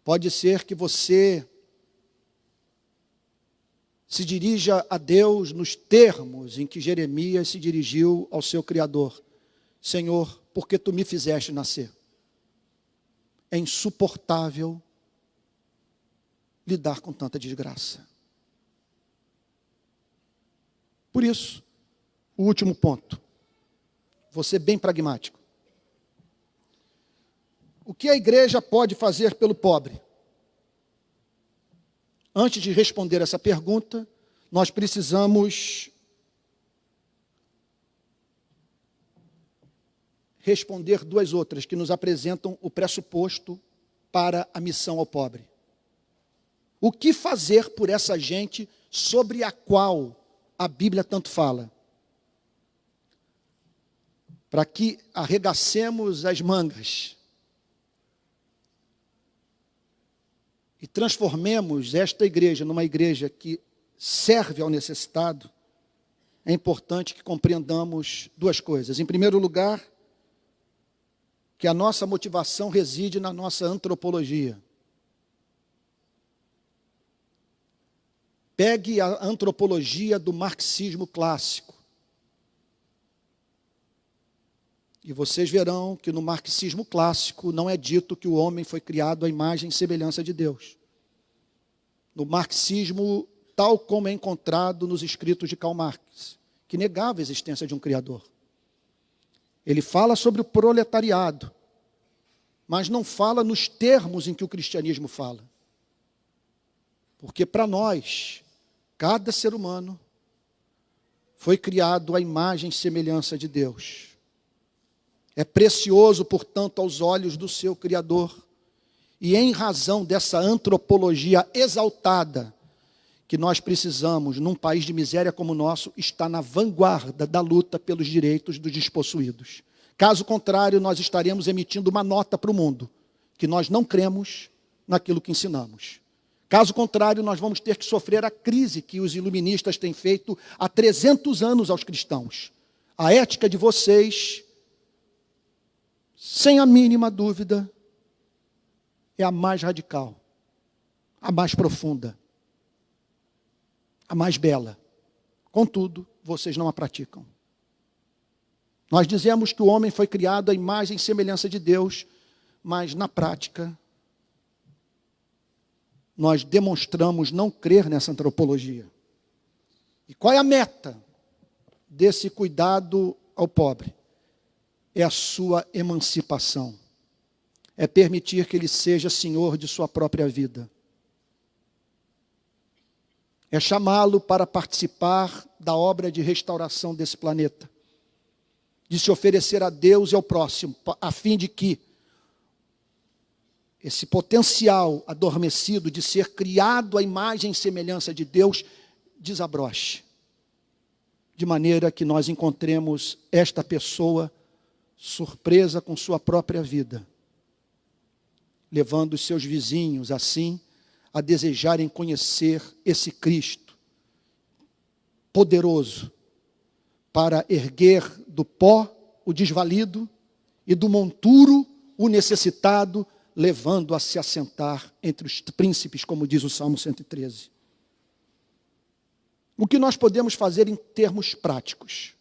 Pode ser que você se dirija a Deus nos termos em que Jeremias se dirigiu ao seu Criador. Senhor, por que tu me fizeste nascer? É insuportável lidar com tanta desgraça. Por isso, o último ponto. Vou ser bem pragmático. O que a igreja pode fazer pelo pobre? Antes de responder essa pergunta, nós precisamos responder duas outras que nos apresentam o pressuposto para a missão ao pobre. O que fazer por essa gente sobre a qual a Bíblia tanto fala? Para que arregacemos as mangas e transformemos esta igreja numa igreja que serve ao necessitado, é importante que compreendamos duas coisas. Em primeiro lugar, que a nossa motivação reside na nossa antropologia. Pegue a antropologia do marxismo clássico. E vocês verão que no marxismo clássico não é dito que o homem foi criado à imagem e semelhança de Deus. No marxismo, tal como é encontrado nos escritos de Karl Marx, que negava a existência de um Criador. Ele fala sobre o proletariado, mas não fala nos termos em que o cristianismo fala. Porque para nós, cada ser humano foi criado à imagem e semelhança de Deus. É precioso, portanto, aos olhos do seu Criador. E em razão dessa antropologia exaltada, que nós precisamos, num país de miséria como o nosso, estar na vanguarda da luta pelos direitos dos despossuídos. Caso contrário, nós estaremos emitindo uma nota para o mundo, que nós não cremos naquilo que ensinamos. Caso contrário, nós vamos ter que sofrer a crise que os iluministas têm feito há 300 anos aos cristãos. A ética de vocês, sem a mínima dúvida, é a mais radical, a mais profunda, a mais bela. Contudo, vocês não a praticam. Nós dizemos que o homem foi criado à imagem e semelhança de Deus, mas na prática, nós demonstramos não crer nessa antropologia. E qual é a meta desse cuidado ao pobre? É a sua emancipação. É permitir que ele seja senhor de sua própria vida. É chamá-lo para participar da obra de restauração desse planeta. De se oferecer a Deus e ao próximo, a fim de que esse potencial adormecido de ser criado à imagem e semelhança de Deus desabroche. De maneira que nós encontremos esta pessoa surpresa com sua própria vida, levando os seus vizinhos, assim, a desejarem conhecer esse Cristo poderoso para erguer do pó o desvalido e do monturo o necessitado, levando a se assentar entre os príncipes, como diz o Salmo 113. O que nós podemos fazer em termos práticos?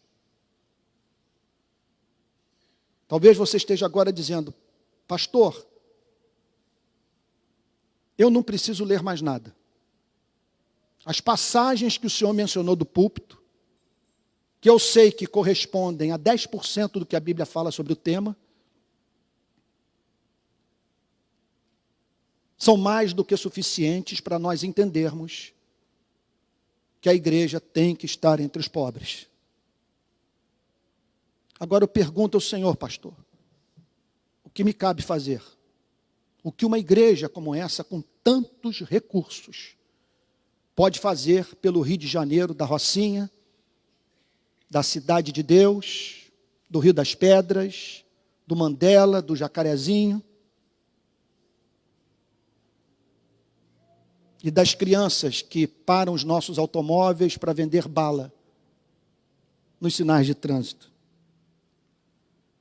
Talvez você esteja agora dizendo, pastor, eu não preciso ler mais nada. As passagens que o senhor mencionou do púlpito que eu sei que correspondem a 10% do que a Bíblia fala sobre o tema, são mais do que suficientes para nós entendermos que a igreja tem que estar entre os pobres. Agora eu pergunto ao Senhor, pastor, o que me cabe fazer? O que uma igreja como essa, com tantos recursos, pode fazer pelo Rio de Janeiro, da Rocinha, da Cidade de Deus, do Rio das Pedras, do Mandela, do Jacarezinho, e das crianças que param os nossos automóveis para vender bala nos sinais de trânsito.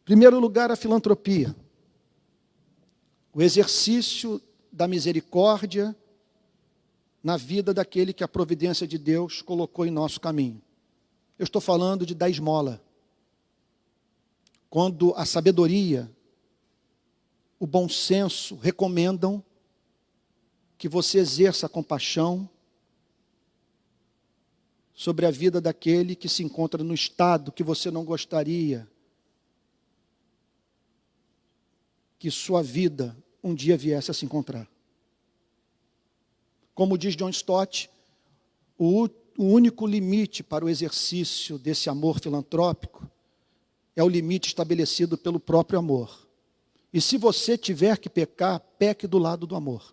Em primeiro lugar, a filantropia. O exercício da misericórdia na vida daquele que a providência de Deus colocou em nosso caminho. Eu estou falando de dar esmola. Quando a sabedoria, o bom senso recomendam que você exerça a compaixão sobre a vida daquele que se encontra no estado que você não gostaria que sua vida um dia viesse a se encontrar. Como diz John Stott, o único limite para o exercício desse amor filantrópico é o limite estabelecido pelo próprio amor. E se você tiver que pecar, peque do lado do amor.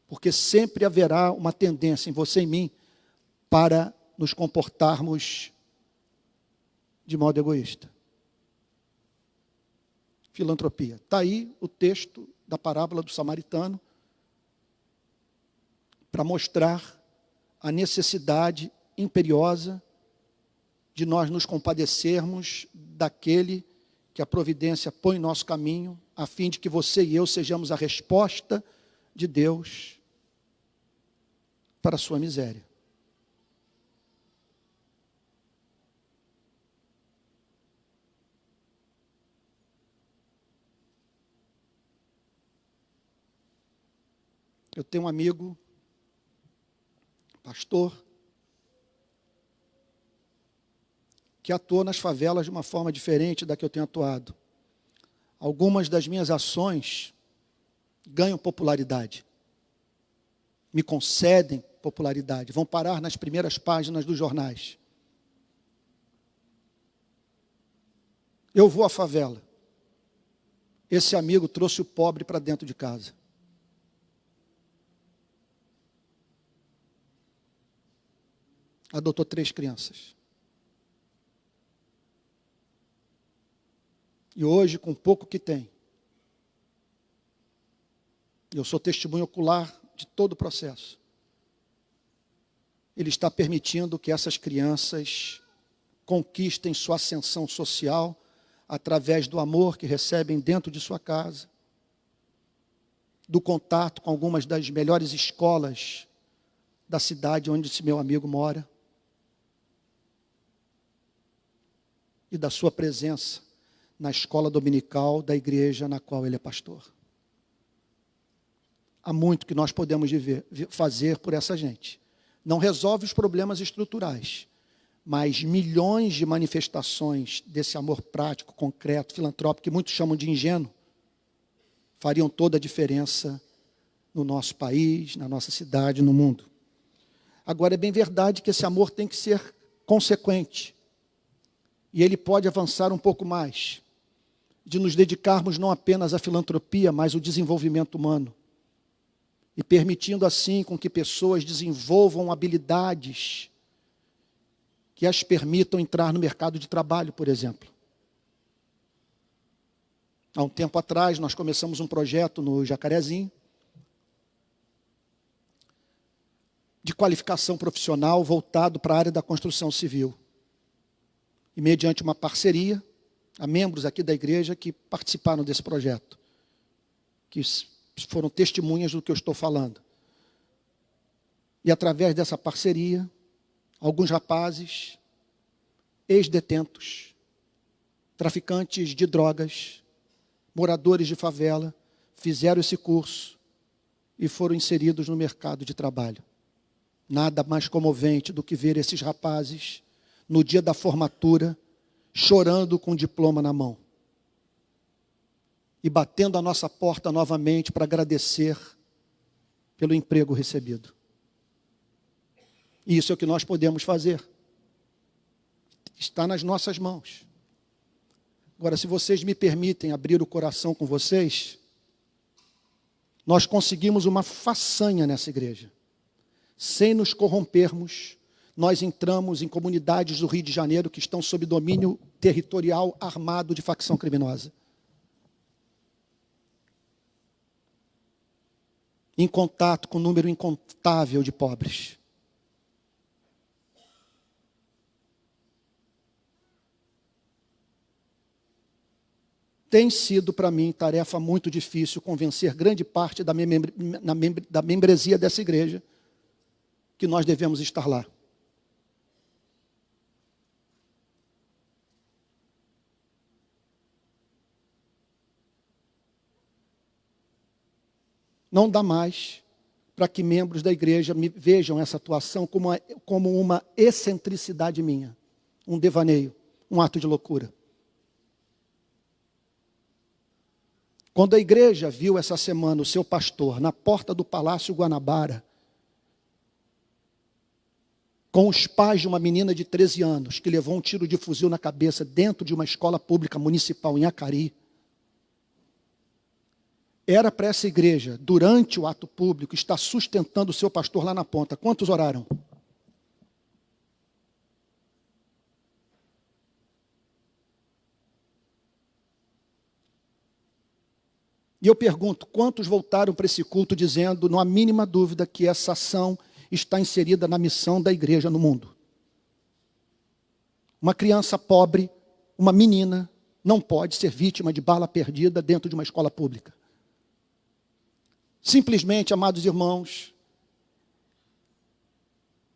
Porque sempre haverá uma tendência em você e em mim para nos comportarmos de modo egoísta. Filantropia. Está aí o texto da parábola do samaritano para mostrar a necessidade imperiosa de nós nos compadecermos daquele que a providência põe em nosso caminho, a fim de que você e eu sejamos a resposta de Deus para a sua miséria. Eu tenho um amigo, pastor, que atua nas favelas de uma forma diferente da que eu tenho atuado. Algumas das minhas ações ganham popularidade, me concedem popularidade, vão parar nas primeiras páginas dos jornais. Eu vou à favela. Esse amigo trouxe o pobre para dentro de casa. Adotou 3 crianças. E hoje, com pouco que tem, eu sou testemunho ocular de todo o processo. Ele está permitindo que essas crianças conquistem sua ascensão social através do amor que recebem dentro de sua casa, do contato com algumas das melhores escolas da cidade onde esse meu amigo mora, e da sua presença na escola dominical da igreja na qual ele é pastor. Há muito que nós podemos fazer por essa gente. Não resolve os problemas estruturais, mas milhões de manifestações desse amor prático, concreto, filantrópico, que muitos chamam de ingênuo, fariam toda a diferença no nosso país, na nossa cidade, no mundo. Agora, é bem verdade que esse amor tem que ser consequente. E ele pode avançar um pouco mais, de nos dedicarmos não apenas à filantropia, mas ao desenvolvimento humano. E permitindo assim com que pessoas desenvolvam habilidades que as permitam entrar no mercado de trabalho, por exemplo. Há um tempo atrás, nós começamos um projeto no Jacarezinho, de qualificação profissional voltado para a área da construção civil. E mediante uma parceria, há membros aqui da igreja que participaram desse projeto, que foram testemunhas do que eu estou falando. E através dessa parceria, alguns rapazes, ex-detentos, traficantes de drogas, moradores de favela, fizeram esse curso e foram inseridos no mercado de trabalho. Nada mais comovente do que ver esses rapazes no dia da formatura, chorando com o diploma na mão. E batendo a nossa porta novamente para agradecer pelo emprego recebido. E isso é o que nós podemos fazer. Está nas nossas mãos. Agora, se vocês me permitem abrir o coração com vocês, nós conseguimos uma façanha nessa igreja. Sem nos corrompermos, nós entramos em comunidades do Rio de Janeiro que estão sob domínio territorial armado de facção criminosa. Em contato com um número incontável de pobres. Tem sido para mim tarefa muito difícil convencer grande parte da membresia dessa igreja que nós devemos estar lá. Não dá mais para que membros da igreja vejam essa atuação como uma excentricidade minha, um devaneio, um ato de loucura. Quando a igreja viu essa semana o seu pastor na porta do Palácio Guanabara, com os pais de uma menina de 13 anos, que levou um tiro de fuzil na cabeça dentro de uma escola pública municipal em Acari, era para essa igreja, durante o ato público, estar sustentando o seu pastor lá na ponta. Quantos oraram? E eu pergunto, quantos voltaram para esse culto dizendo, não há mínima dúvida, que essa ação está inserida na missão da igreja no mundo? Uma criança pobre, uma menina, não pode ser vítima de bala perdida dentro de uma escola pública. Simplesmente, amados irmãos,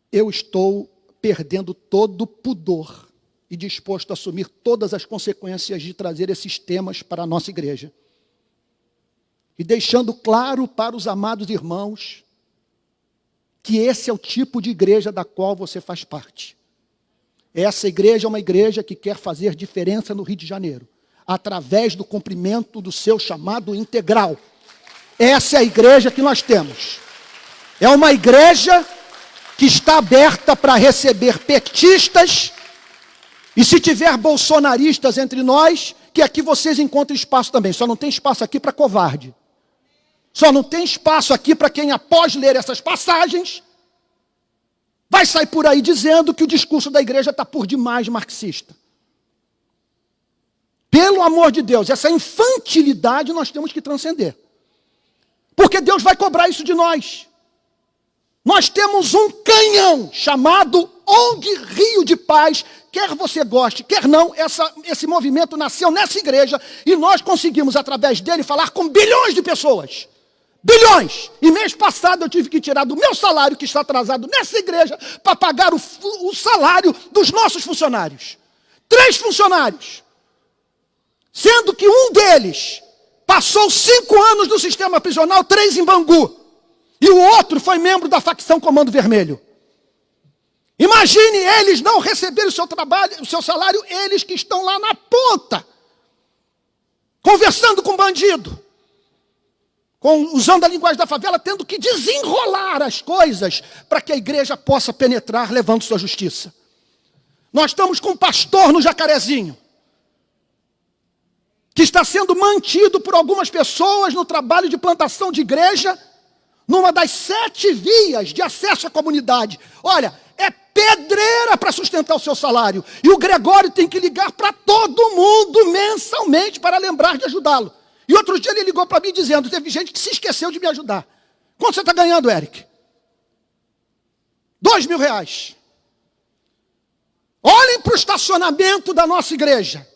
eu estou perdendo todo o pudor e disposto a assumir todas as consequências de trazer esses temas para a nossa igreja. E deixando claro para os amados irmãos que esse é o tipo de igreja da qual você faz parte. Essa igreja é uma igreja que quer fazer diferença no Rio de Janeiro, através do cumprimento do seu chamado integral. Essa é a igreja que nós temos. É uma igreja que está aberta para receber petistas, e se tiver bolsonaristas entre nós, que aqui vocês encontrem espaço também. Só não tem espaço aqui para covarde. Só não tem espaço aqui para quem, após ler essas passagens, vai sair por aí dizendo que o discurso da igreja está por demais marxista. Pelo amor de Deus, essa infantilidade nós temos que transcender. Porque Deus vai cobrar isso de nós. Nós temos um canhão chamado ONG Rio de Paz. Quer você goste, quer não, esse movimento nasceu nessa igreja e nós conseguimos, através dele, falar com bilhões de pessoas. Bilhões! E mês passado eu tive que tirar do meu salário, que está atrasado nessa igreja, para pagar o salário dos nossos funcionários. 3 funcionários. Sendo que um deles passou 5 anos no sistema prisional, 3 em Bangu. E o outro foi membro da facção Comando Vermelho. Imagine eles não receberem o seu trabalho, o seu salário, eles que estão lá na ponta, conversando com bandido, usando a linguagem da favela, tendo que desenrolar as coisas para que a igreja possa penetrar, levando sua justiça. Nós estamos com um pastor no Jacarezinho, que está sendo mantido por algumas pessoas no trabalho de plantação de igreja, numa das 7 vias de acesso à comunidade. Olha, é pedreira para sustentar o seu salário. E o Gregório tem que ligar para todo mundo mensalmente para lembrar de ajudá-lo. E outro dia ele ligou para mim dizendo, teve gente que se esqueceu de me ajudar. Quanto você está ganhando, Eric? R$2.000. Olhem para o estacionamento da nossa igreja.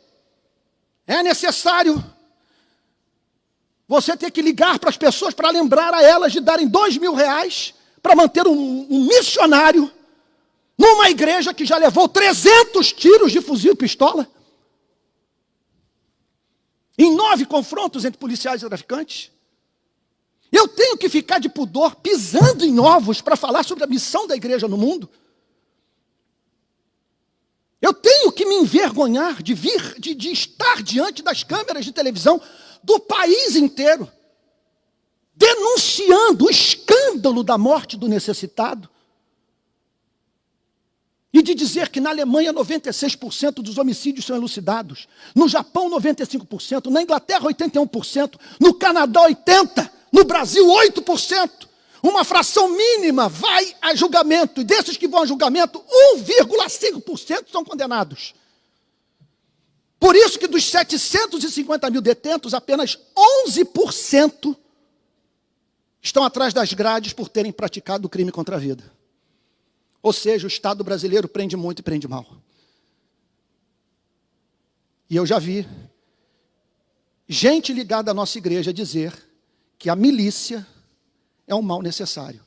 É necessário você ter que ligar para as pessoas para lembrar a elas de darem R$2.000 para manter um missionário numa igreja que já levou 300 tiros de fuzil e pistola, em 9 confrontos entre policiais e traficantes. Eu tenho que ficar de pudor pisando em ovos para falar sobre a missão da igreja no mundo? Eu tenho que me envergonhar de estar diante das câmeras de televisão do país inteiro, denunciando o escândalo da morte do necessitado, e de dizer que na Alemanha 96% dos homicídios são elucidados, no Japão 95%, na Inglaterra 81%, no Canadá 80%, no Brasil 8%. Uma fração mínima vai a julgamento, e desses que vão a julgamento, 1,5% são condenados. Por isso que dos 750 mil detentos, apenas 11% estão atrás das grades por terem praticado o crime contra a vida. Ou seja, o Estado brasileiro prende muito e prende mal. E eu já vi gente ligada à nossa igreja dizer que a milícia é um mal necessário.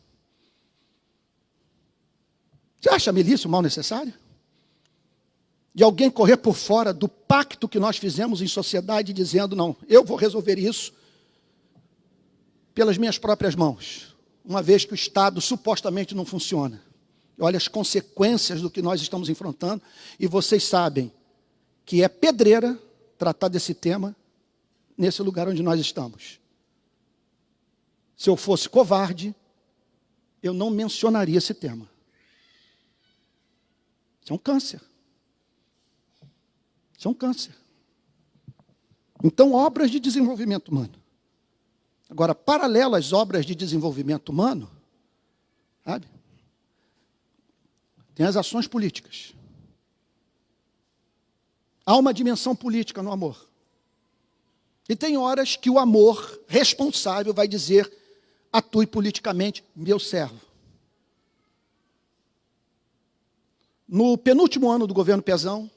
Você acha a milícia um mal necessário? De alguém correr por fora do pacto que nós fizemos em sociedade, dizendo, não, eu vou resolver isso pelas minhas próprias mãos, uma vez que o Estado supostamente não funciona. Olha as consequências do que nós estamos enfrentando, e vocês sabem que é pedreira tratar desse tema nesse lugar onde nós estamos. Se eu fosse covarde, eu não mencionaria esse tema. Isso é um câncer. Isso é um câncer. Então, obras de desenvolvimento humano. Agora, paralelo às obras de desenvolvimento humano, sabe? Tem as ações políticas. Há uma dimensão política no amor. E tem horas que o amor responsável vai dizer, atue politicamente, meu servo. No penúltimo ano do governo Pezão,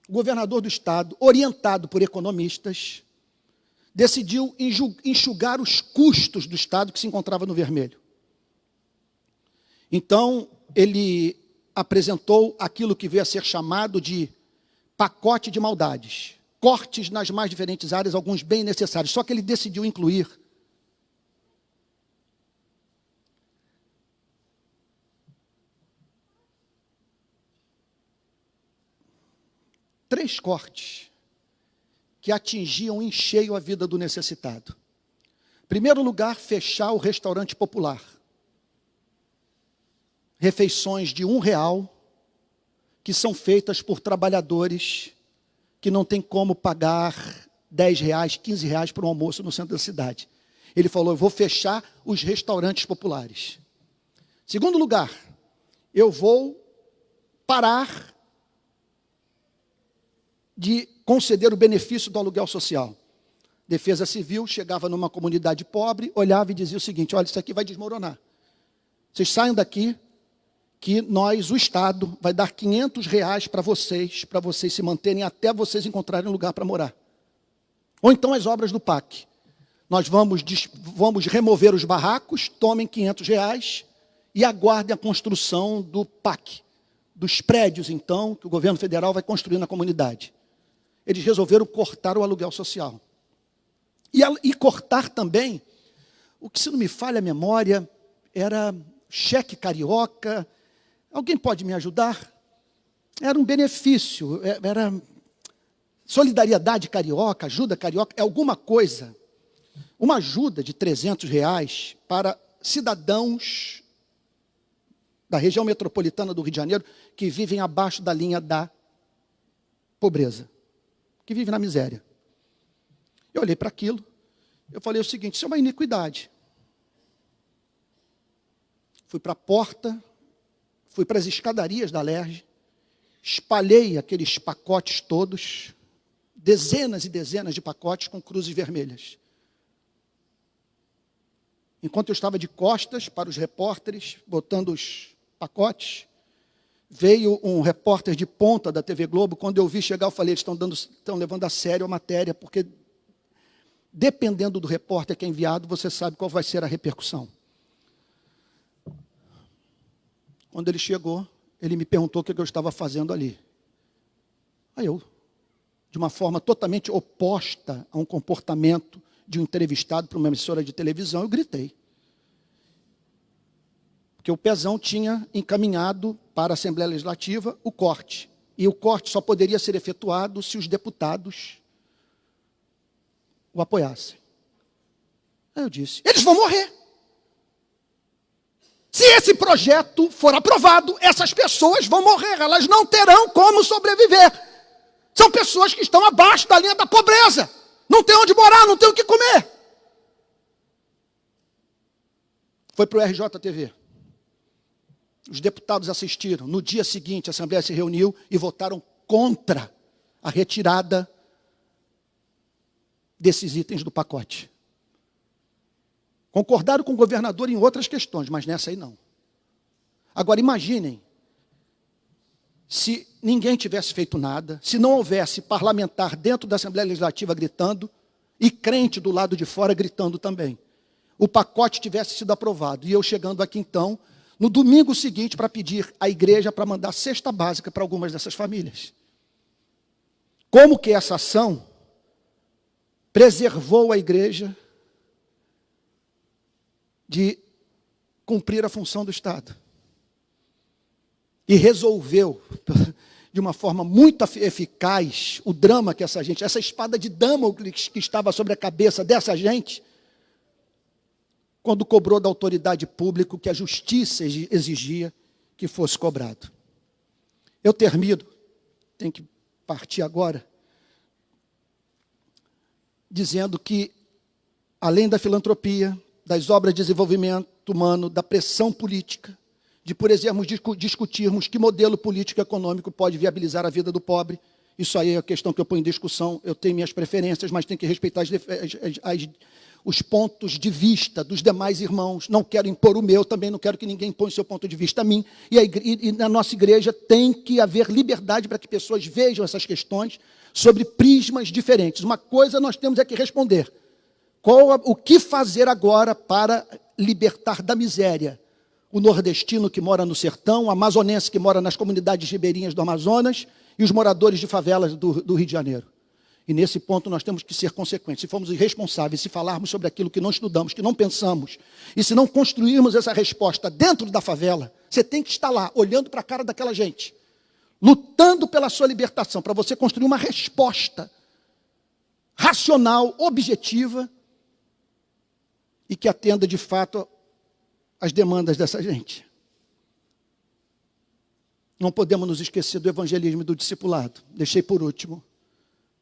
o governador do estado, orientado por economistas, decidiu enxugar os custos do estado que se encontrava no vermelho. Então, ele apresentou aquilo que veio a ser chamado de pacote de maldades. Cortes nas mais diferentes áreas, alguns bem necessários. Só que ele decidiu incluir três cortes que atingiam em cheio a vida do necessitado. Em primeiro lugar, fechar o restaurante popular. Refeições de R$1, que são feitas por trabalhadores que não têm como pagar R$10, R$15 por um almoço no centro da cidade. Ele falou, eu vou fechar os restaurantes populares. Segundo lugar, eu vou parar de conceder o benefício do aluguel social. Defesa Civil chegava numa comunidade pobre, olhava e dizia o seguinte, olha, isso aqui vai desmoronar. Vocês saiam daqui, que nós, o Estado, vai dar R$500 para vocês se manterem até vocês encontrarem um lugar para morar. Ou então as obras do PAC. Nós vamos remover os barracos, tomem R$500 e aguardem a construção do PAC, dos prédios, então, que o governo federal vai construir na comunidade. Eles resolveram cortar o aluguel social. E cortar também, o que, se não me falha a memória, era cheque carioca. Alguém pode me ajudar? Era um benefício, era solidariedade carioca, ajuda carioca, é alguma coisa. Uma ajuda de R$300 para cidadãos da região metropolitana do Rio de Janeiro que vivem abaixo da linha da pobreza, que vivem na miséria. Eu olhei para aquilo, eu falei o seguinte, isso é uma iniquidade. Fui para a porta, fui para as escadarias da Alerj, espalhei aqueles pacotes todos, dezenas e dezenas de pacotes com cruzes vermelhas. Enquanto eu estava de costas para os repórteres, botando os pacotes, veio um repórter de ponta da TV Globo. Quando eu vi chegar, eu falei, eles estão levando a sério a matéria, porque dependendo do repórter que é enviado, você sabe qual vai ser a repercussão. Quando ele chegou, ele me perguntou o que eu estava fazendo ali. Aí eu, de uma forma totalmente oposta a um comportamento de um entrevistado para uma emissora de televisão, eu gritei. Porque o Pezão tinha encaminhado para a Assembleia Legislativa o corte. E o corte só poderia ser efetuado se os deputados o apoiassem. Aí eu disse, eles vão morrer. Se esse projeto for aprovado, essas pessoas vão morrer, elas não terão como sobreviver. São pessoas que estão abaixo da linha da pobreza. Não tem onde morar, não tem o que comer. Foi para o RJTV. Os deputados assistiram. No dia seguinte, a Assembleia se reuniu e votaram contra a retirada desses itens do pacote. Concordaram com o governador em outras questões, mas nessa aí não. Agora, imaginem, se ninguém tivesse feito nada, se não houvesse parlamentar dentro da Assembleia Legislativa gritando, e crente do lado de fora gritando também. O pacote tivesse sido aprovado, e eu chegando aqui então, no domingo seguinte, para pedir à igreja para mandar cesta básica para algumas dessas famílias. Como que essa ação preservou a igreja de cumprir a função do Estado. E resolveu, de uma forma muito eficaz, o drama que essa espada de Damocles que estava sobre a cabeça dessa gente, quando cobrou da autoridade pública o que a justiça exigia que fosse cobrado. Eu termino, tenho que partir agora, dizendo que, além da filantropia, das obras de desenvolvimento humano, da pressão política, de, por exemplo, discutirmos que modelo político e econômico pode viabilizar a vida do pobre, isso aí é a questão que eu ponho em discussão, eu tenho minhas preferências, mas tenho que respeitar os pontos de vista dos demais irmãos, não quero impor o meu, também não quero que ninguém imponha o seu ponto de vista a mim, e na nossa igreja tem que haver liberdade para que pessoas vejam essas questões sobre prismas diferentes. Uma coisa nós temos é que responder, o que fazer agora para libertar da miséria o nordestino que mora no sertão, o amazonense que mora nas comunidades ribeirinhas do Amazonas e os moradores de favelas do Rio de Janeiro. E nesse ponto nós temos que ser consequentes. Se formos irresponsáveis, se falarmos sobre aquilo que não estudamos, que não pensamos, e se não construirmos essa resposta dentro da favela, você tem que estar lá, olhando para a cara daquela gente, lutando pela sua libertação, para você construir uma resposta racional, objetiva, e que atenda de fato as demandas dessa gente. Não podemos nos esquecer do evangelismo e do discipulado. Deixei por último,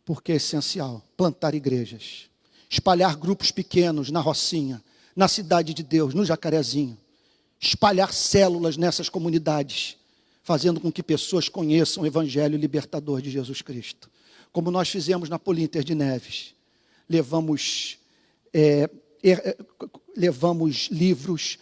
porque é essencial plantar igrejas, espalhar grupos pequenos na Rocinha, na Cidade de Deus, no Jacarezinho, espalhar células nessas comunidades, fazendo com que pessoas conheçam o evangelho libertador de Jesus Cristo. Como nós fizemos na Polinter de Neves, levamos livros,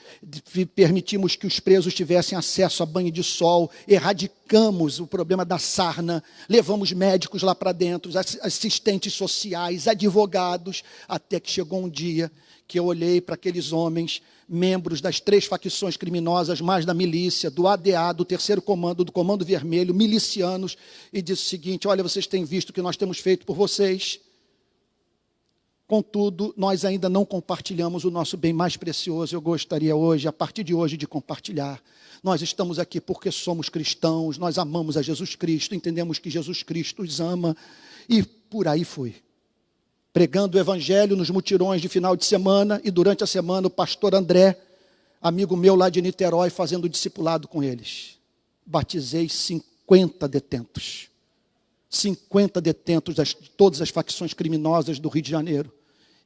permitimos que os presos tivessem acesso a banho de sol, erradicamos o problema da sarna, levamos médicos lá para dentro, assistentes sociais, advogados, até que chegou um dia que eu olhei para aqueles homens, membros das 3 facções criminosas, mais da milícia, do ADA, do 3º Comando, do Comando Vermelho, milicianos, e disse o seguinte: olha, vocês têm visto o que nós temos feito por vocês, contudo, nós ainda não compartilhamos o nosso bem mais precioso. Eu gostaria hoje, a partir de hoje, de compartilhar. Nós estamos aqui porque somos cristãos, nós amamos a Jesus Cristo, entendemos que Jesus Cristo os ama, e por aí fui. Pregando o evangelho nos mutirões de final de semana, e durante a semana o pastor André, amigo meu lá de Niterói, fazendo discipulado com eles. Batizei 50 detentos. 50 detentos de todas as facções criminosas do Rio de Janeiro,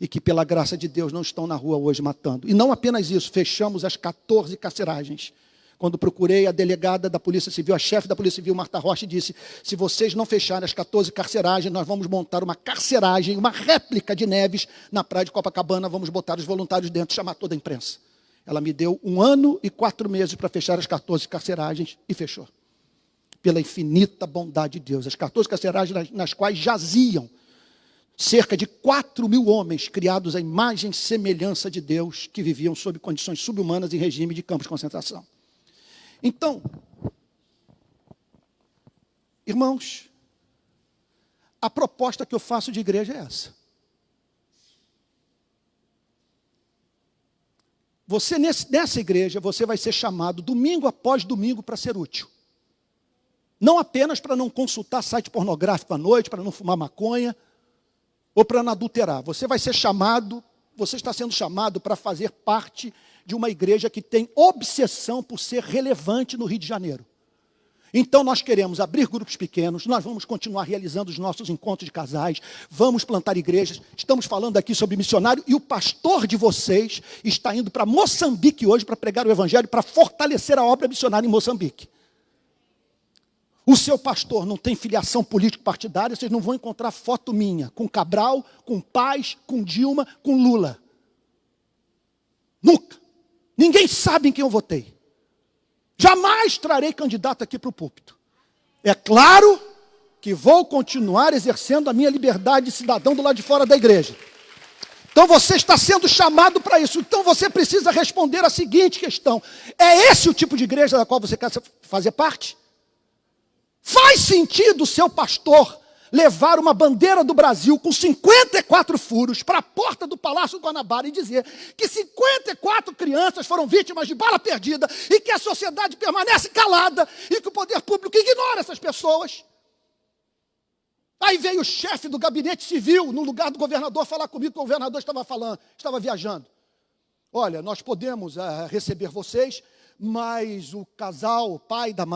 e que pela graça de Deus não estão na rua hoje matando. E não apenas isso, fechamos as 14 carceragens. Quando procurei a delegada da Polícia Civil, a chefe da Polícia Civil, Marta Rocha, disse: se vocês não fecharem as 14 carceragens, nós vamos montar uma carceragem, uma réplica de Neves na praia de Copacabana, vamos botar os voluntários dentro, chamar toda a imprensa. Ela me deu 1 ano e 4 meses para fechar as 14 carceragens e fechou. Pela infinita bondade de Deus. As 14 carceragens nas quais jaziam cerca de 4.000 homens criados à imagem e semelhança de Deus, que viviam sob condições subhumanas em regime de campos de concentração. Então, irmãos, a proposta que eu faço de igreja é essa. nessa igreja, você vai ser chamado domingo após domingo para ser útil. Não apenas para não consultar site pornográfico à noite, para não fumar maconha, ou para não adulterar. Você está sendo chamado para fazer parte de uma igreja que tem obsessão por ser relevante no Rio de Janeiro. Então nós queremos abrir grupos pequenos, nós vamos continuar realizando os nossos encontros de casais, vamos plantar igrejas, estamos falando aqui sobre missionário, e o pastor de vocês está indo para Moçambique hoje para pregar o evangelho, para fortalecer a obra missionária em Moçambique. O seu pastor não tem filiação político-partidária, vocês não vão encontrar foto minha com Cabral, com Paz, com Dilma, com Lula. Nunca. Ninguém sabe em quem eu votei. Jamais trarei candidato aqui para o púlpito. É claro que vou continuar exercendo a minha liberdade de cidadão do lado de fora da igreja. Então você está sendo chamado para isso. Então você precisa responder a seguinte questão: é esse o tipo de igreja da qual você quer fazer parte? Faz sentido o seu pastor levar uma bandeira do Brasil com 54 furos para a porta do Palácio Guanabara e dizer que 54 crianças foram vítimas de bala perdida e que a sociedade permanece calada e que o poder público ignora essas pessoas? Aí veio o chefe do gabinete civil, no lugar do governador, falar comigo que o governador estava viajando. Olha, nós podemos receber vocês, mas o casal,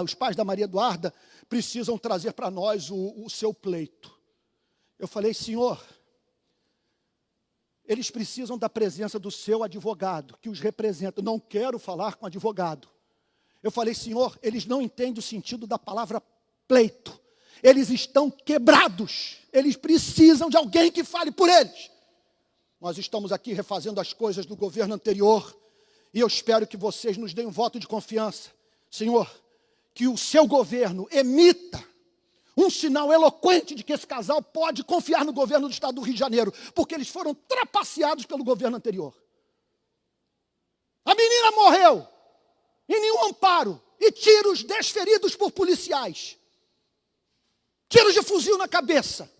os pais da Maria Eduarda, precisam trazer para nós o seu pleito. Eu falei: senhor, eles precisam da presença do seu advogado, que os representa. Não quero falar com advogado. Eu falei: senhor, eles não entendem o sentido da palavra pleito. Eles estão quebrados. Eles precisam de alguém que fale por eles. Nós estamos aqui refazendo as coisas do governo anterior, e eu espero que vocês nos deem um voto de confiança. Senhor, que o seu governo emita um sinal eloquente de que esse casal pode confiar no governo do estado do Rio de Janeiro, porque eles foram trapaceados pelo governo anterior. A menina morreu, em nenhum amparo, e tiros desferidos por policiais. Tiros de fuzil na cabeça.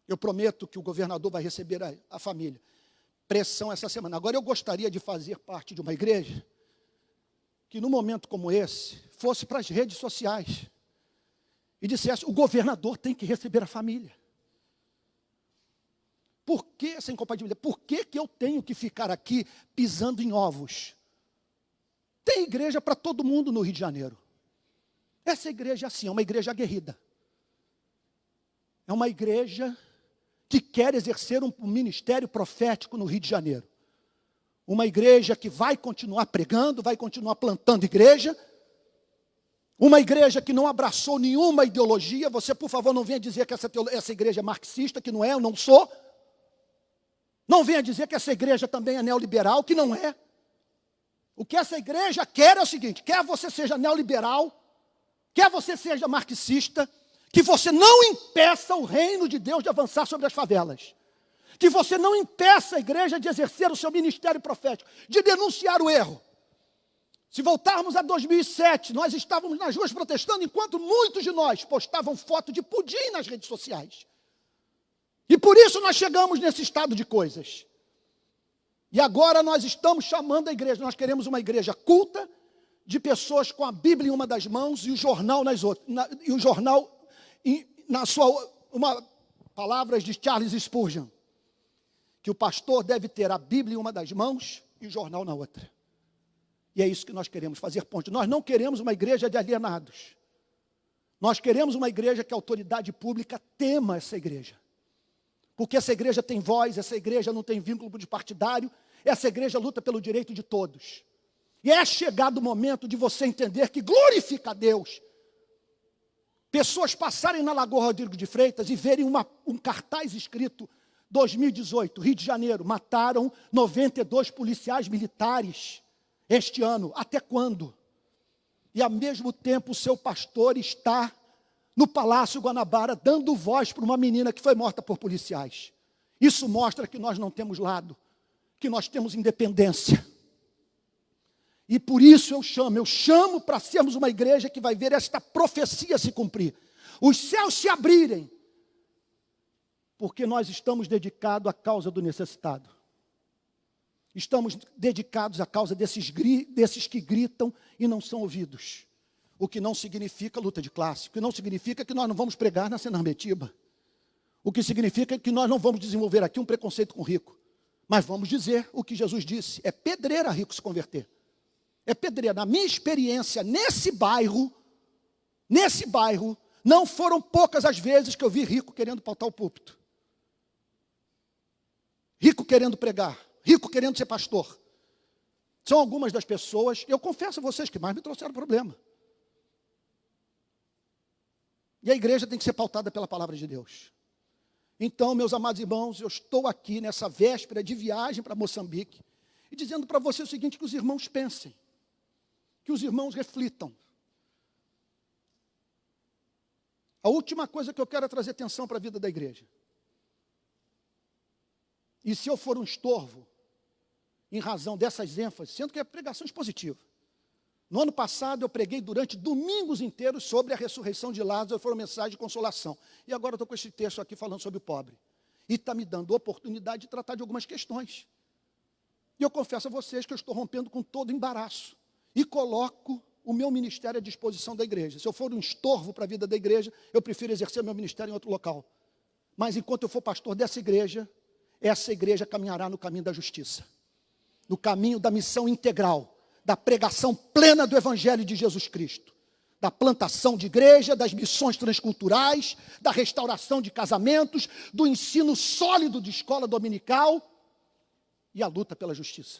Eu prometo que o governador vai receber a família. Pressão essa semana. Agora, eu gostaria de fazer parte de uma igreja que, num momento como esse, fosse para as redes sociais e dissesse: o governador tem que receber a família. Por que essa incompatibilidade? Por que eu tenho que ficar aqui pisando em ovos? Tem igreja para todo mundo no Rio de Janeiro. Essa igreja é assim, é uma igreja aguerrida. É uma igreja que quer exercer um ministério profético no Rio de Janeiro. Uma igreja que vai continuar pregando, vai continuar plantando igreja. Uma igreja que não abraçou nenhuma ideologia. Você, por favor, não venha dizer que essa igreja é marxista, que não é, eu não sou. Não venha dizer que essa igreja também é neoliberal, que não é. O que essa igreja quer é o seguinte: quer você seja neoliberal, quer você seja marxista, que você não impeça o reino de Deus de avançar sobre as favelas. Que você não impeça a igreja de exercer o seu ministério profético, de denunciar o erro. Se voltarmos a 2007, nós estávamos nas ruas protestando, enquanto muitos de nós postavam foto de pudim nas redes sociais. E por isso nós chegamos nesse estado de coisas. E agora nós estamos chamando a igreja, nós queremos uma igreja culta, de pessoas com a Bíblia em uma das mãos e o jornal nas outras. E o jornal, palavras de Charles Spurgeon, que o pastor deve ter a Bíblia em uma das mãos e o jornal na outra. E é isso que nós queremos, fazer ponte. Nós não queremos uma igreja de alienados. Nós queremos uma igreja que a autoridade pública tema essa igreja. Porque essa igreja tem voz, essa igreja não tem vínculo de partidário, essa igreja luta pelo direito de todos. E é chegado o momento de você entender que glorifica a Deus. Pessoas passarem na Lagoa Rodrigo de Freitas e verem um cartaz escrito 2018, Rio de Janeiro, mataram 92 policiais militares este ano. Até quando? E ao mesmo tempo o seu pastor está no Palácio Guanabara dando voz para uma menina que foi morta por policiais. Isso mostra que nós não temos lado, que nós temos independência. E por isso eu chamo para sermos uma igreja que vai ver esta profecia se cumprir. Os céus se abrirem, Porque nós estamos dedicados à causa do necessitado. Estamos dedicados à causa desses que gritam e não são ouvidos. O que não significa luta de classe. O que não significa que nós não vamos pregar na Senambetiba. O que significa que nós não vamos desenvolver aqui um preconceito com o rico. Mas vamos dizer o que Jesus disse. É pedreira rico se converter. É pedreira. Na minha experiência, nesse bairro, não foram poucas as vezes que eu vi rico querendo pautar o púlpito. Rico querendo pregar. Rico querendo ser pastor. São algumas das pessoas, eu confesso a vocês, que mais me trouxeram problema. E a igreja tem que ser pautada pela palavra de Deus. Então, meus amados irmãos, eu estou aqui nessa véspera de viagem para Moçambique, e dizendo para você o seguinte, que os irmãos pensem, que os irmãos reflitam. A última coisa que eu quero é trazer atenção para a vida da igreja. E se eu for um estorvo, em razão dessas ênfases, sendo que é pregação expositiva. No ano passado eu preguei durante domingos inteiros sobre a ressurreição de Lázaro, foi uma mensagem de consolação. E agora eu estou com esse texto aqui falando sobre o pobre. E está me dando oportunidade de tratar de algumas questões. E eu confesso a vocês que eu estou rompendo com todo embaraço. E coloco o meu ministério à disposição da igreja. Se eu for um estorvo para a vida da igreja, eu prefiro exercer meu ministério em outro local. Mas enquanto eu for pastor dessa igreja, essa igreja caminhará no caminho da justiça. No caminho da missão integral, da pregação plena do Evangelho de Jesus Cristo, da plantação de igreja, das missões transculturais, da restauração de casamentos, do ensino sólido de escola dominical e a luta pela justiça.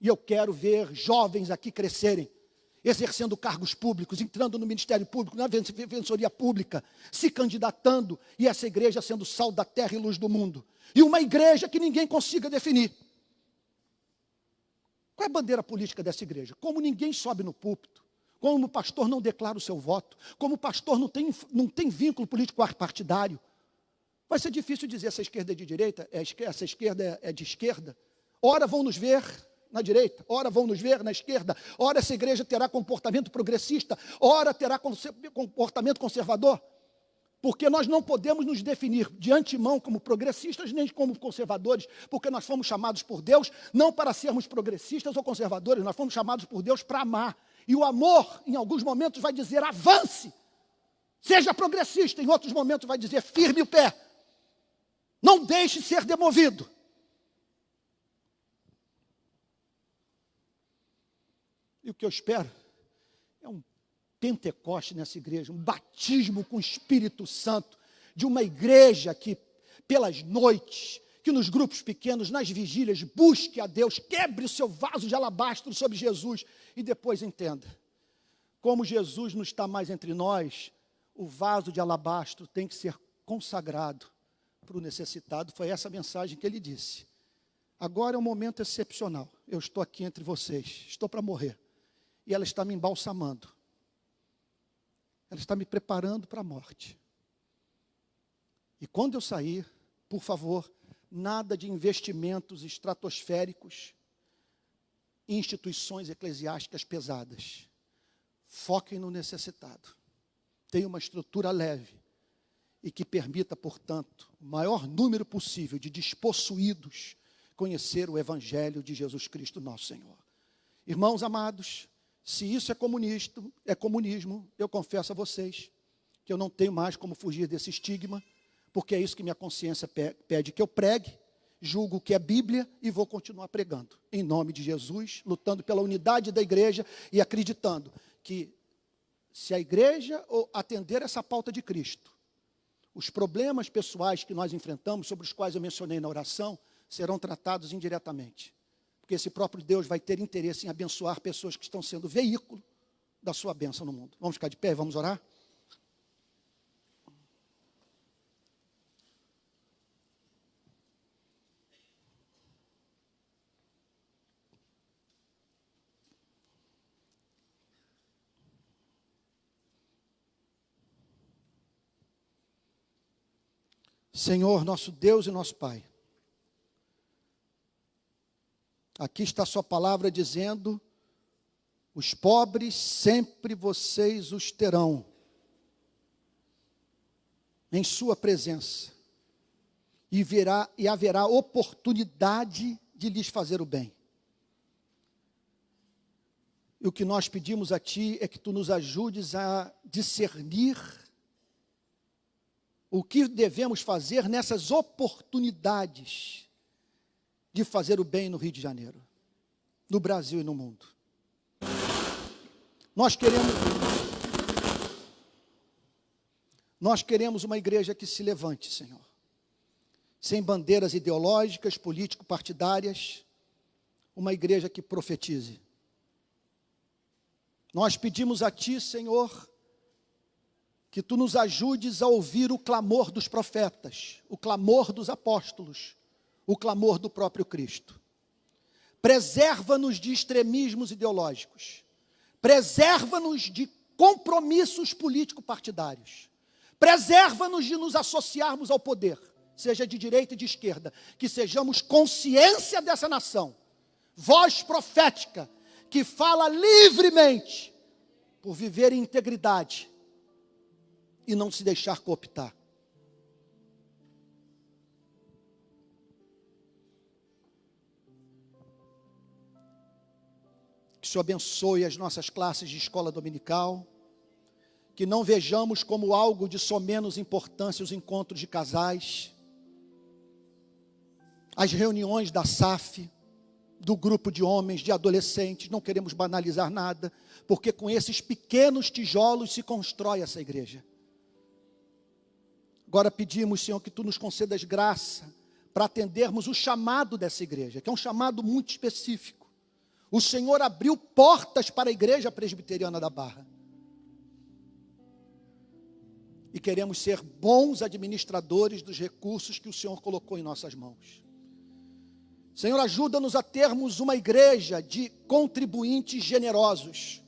E eu quero ver jovens aqui crescerem, exercendo cargos públicos, entrando no Ministério Público, na Defensoria Pública, se candidatando, e essa igreja sendo sal da terra e luz do mundo. E uma igreja que ninguém consiga definir. Qual é a bandeira política dessa igreja? Como ninguém sobe no púlpito, como o pastor não declara o seu voto, como o pastor não tem vínculo político partidário, vai ser difícil dizer essa esquerda é de direita, essa esquerda é de esquerda. Ora vão nos ver na direita, ora vão nos ver na esquerda, ora essa igreja terá comportamento progressista, ora terá comportamento conservador. Porque nós não podemos nos definir de antemão como progressistas, nem como conservadores, porque nós fomos chamados por Deus, não para sermos progressistas ou conservadores, nós fomos chamados por Deus para amar. E o amor, em alguns momentos, vai dizer avance, seja progressista, em outros momentos vai dizer firme o pé, não deixe ser demovido. E o que eu espero é um Pentecoste nessa igreja, um batismo com o Espírito Santo, de uma igreja que, pelas noites, que nos grupos pequenos, nas vigílias, busque a Deus, quebre o seu vaso de alabastro sobre Jesus, e depois entenda, como Jesus não está mais entre nós, o vaso de alabastro tem que ser consagrado para o necessitado. Foi essa a mensagem que ele disse. Agora é um momento excepcional, eu estou aqui entre vocês, estou para morrer, e ela está me embalsamando. Ela está me preparando para a morte. E quando eu sair, por favor, nada de investimentos estratosféricos em instituições eclesiásticas pesadas. Foquem no necessitado. Tenha uma estrutura leve e que permita, portanto, o maior número possível de despossuídos conhecer o Evangelho de Jesus Cristo, nosso Senhor. Irmãos amados, se isso é comunismo, eu confesso a vocês que eu não tenho mais como fugir desse estigma, porque é isso que minha consciência pede que eu pregue, julgo que é Bíblia e vou continuar pregando. Em nome de Jesus, lutando pela unidade da igreja e acreditando que se a igreja atender essa pauta de Cristo, os problemas pessoais que nós enfrentamos, sobre os quais eu mencionei na oração, serão tratados indiretamente. Porque esse próprio Deus vai ter interesse em abençoar pessoas que estão sendo veículo da sua bênção no mundo. Vamos ficar de pé e vamos orar? Senhor, nosso Deus e nosso Pai, aqui está a sua palavra dizendo: os pobres sempre vocês os terão em sua presença. e haverá oportunidade de lhes fazer o bem. E o que nós pedimos a Ti é que Tu nos ajudes a discernir o que devemos fazer nessas oportunidades de fazer o bem no Rio de Janeiro, no Brasil e no mundo. Nós queremos uma igreja que se levante, Senhor, sem bandeiras ideológicas, político-partidárias, uma igreja que profetize. Nós pedimos a Ti, Senhor, que Tu nos ajudes a ouvir o clamor dos profetas, o clamor dos apóstolos, o clamor do próprio Cristo. Preserva-nos de extremismos ideológicos. Preserva-nos de compromissos político-partidários. Preserva-nos de nos associarmos ao poder, seja de direita e de esquerda. Que sejamos consciência dessa nação. Voz profética, que fala livremente por viver em integridade e não se deixar cooptar. Que o Senhor abençoe as nossas classes de escola dominical, que não vejamos como algo de somenos importância os encontros de casais, as reuniões da SAF, do grupo de homens, de adolescentes. Não queremos banalizar nada, porque com esses pequenos tijolos se constrói essa igreja. Agora pedimos, Senhor, que Tu nos concedas graça para atendermos o chamado dessa igreja, que é um chamado muito específico. O Senhor abriu portas para a igreja presbiteriana da Barra. E queremos ser bons administradores dos recursos que o Senhor colocou em nossas mãos. Senhor, ajuda-nos a termos uma igreja de contribuintes generosos.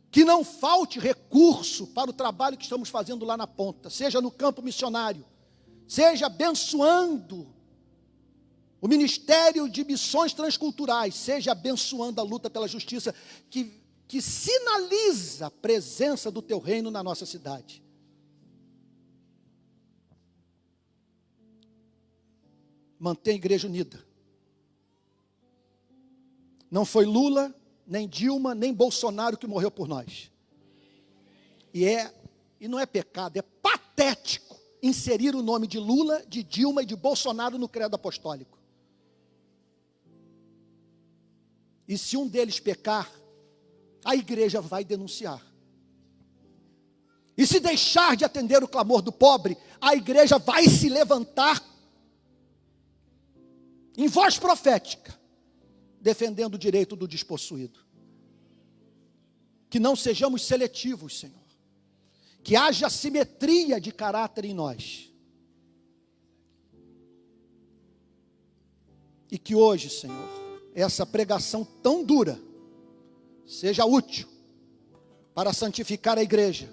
Que não falte recurso para o trabalho que estamos fazendo lá na ponta, seja no campo missionário, seja abençoando o Ministério de Missões Transculturais, seja abençoando a luta pela justiça, que sinaliza a presença do Teu reino na nossa cidade. Mantenha a igreja unida. Não foi Lula, nem Dilma, nem Bolsonaro que morreu por nós. E não é pecado, é patético inserir o nome de Lula, de Dilma e de Bolsonaro no credo apostólico. E se um deles pecar, a igreja vai denunciar. E se deixar de atender o clamor do pobre, a igreja vai se levantar em voz profética, defendendo o direito do despossuído. Que não sejamos seletivos, Senhor. Que haja simetria de caráter em nós. E que hoje, Senhor, essa pregação tão dura seja útil para santificar a igreja.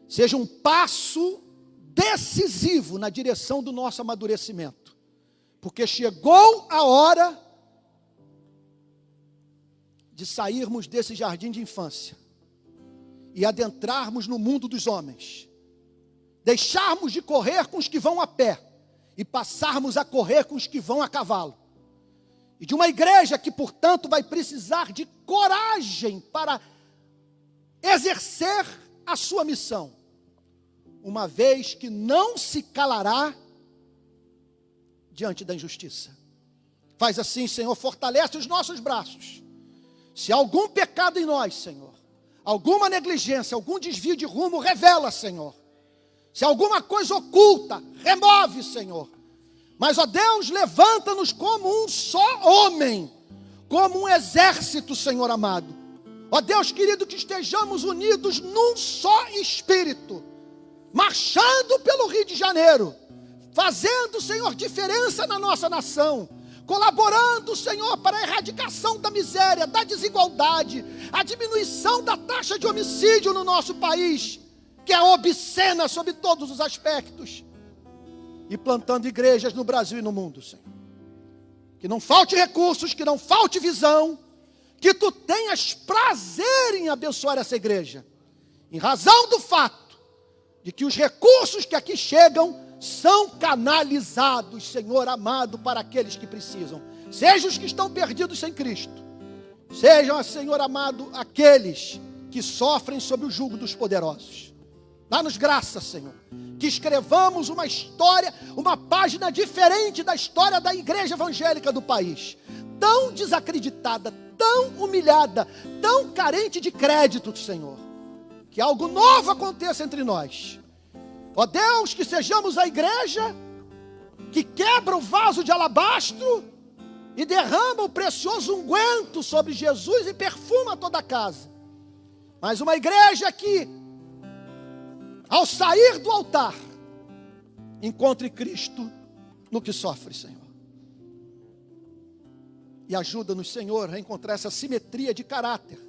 Seja um passo decisivo na direção do nosso amadurecimento. Porque chegou a hora de sairmos desse jardim de infância e adentrarmos no mundo dos homens. Deixarmos de correr com os que vão a pé e passarmos a correr com os que vão a cavalo. E de uma igreja que, portanto, vai precisar de coragem para exercer a sua missão, uma vez que não se calará diante da injustiça. Faz assim, Senhor, fortalece os nossos braços. Se há algum pecado em nós, Senhor, alguma negligência, algum desvio de rumo, revela, Senhor. Se há alguma coisa oculta, remove, Senhor. Mas, ó Deus, levanta-nos como um só homem, como um exército, Senhor amado. Ó Deus querido, que estejamos unidos num só espírito, marchando pelo Rio de Janeiro, fazendo, Senhor, diferença na nossa nação, colaborando, Senhor, para a erradicação da miséria, da desigualdade, a diminuição da taxa de homicídio no nosso país, que é obscena sob todos os aspectos, e plantando igrejas no Brasil e no mundo, Senhor. Que não falte recursos, que não falte visão, que Tu tenhas prazer em abençoar essa igreja, em razão do fato de que os recursos que aqui chegam são canalizados, Senhor amado, para aqueles que precisam. Sejam os que estão perdidos sem Cristo. Sejam, Senhor amado, aqueles que sofrem sob o jugo dos poderosos. Dá-nos graça, Senhor, que escrevamos uma história, uma página diferente da história da igreja evangélica do país. Tão desacreditada, tão humilhada, tão carente de crédito, Senhor. Que algo novo aconteça entre nós. Ó Deus, que sejamos a igreja que quebra o vaso de alabastro e derrama o precioso unguento sobre Jesus e perfuma toda a casa. Mas uma igreja que, ao sair do altar, encontre Cristo no que sofre, Senhor. E ajuda-nos, Senhor, a encontrar essa simetria de caráter,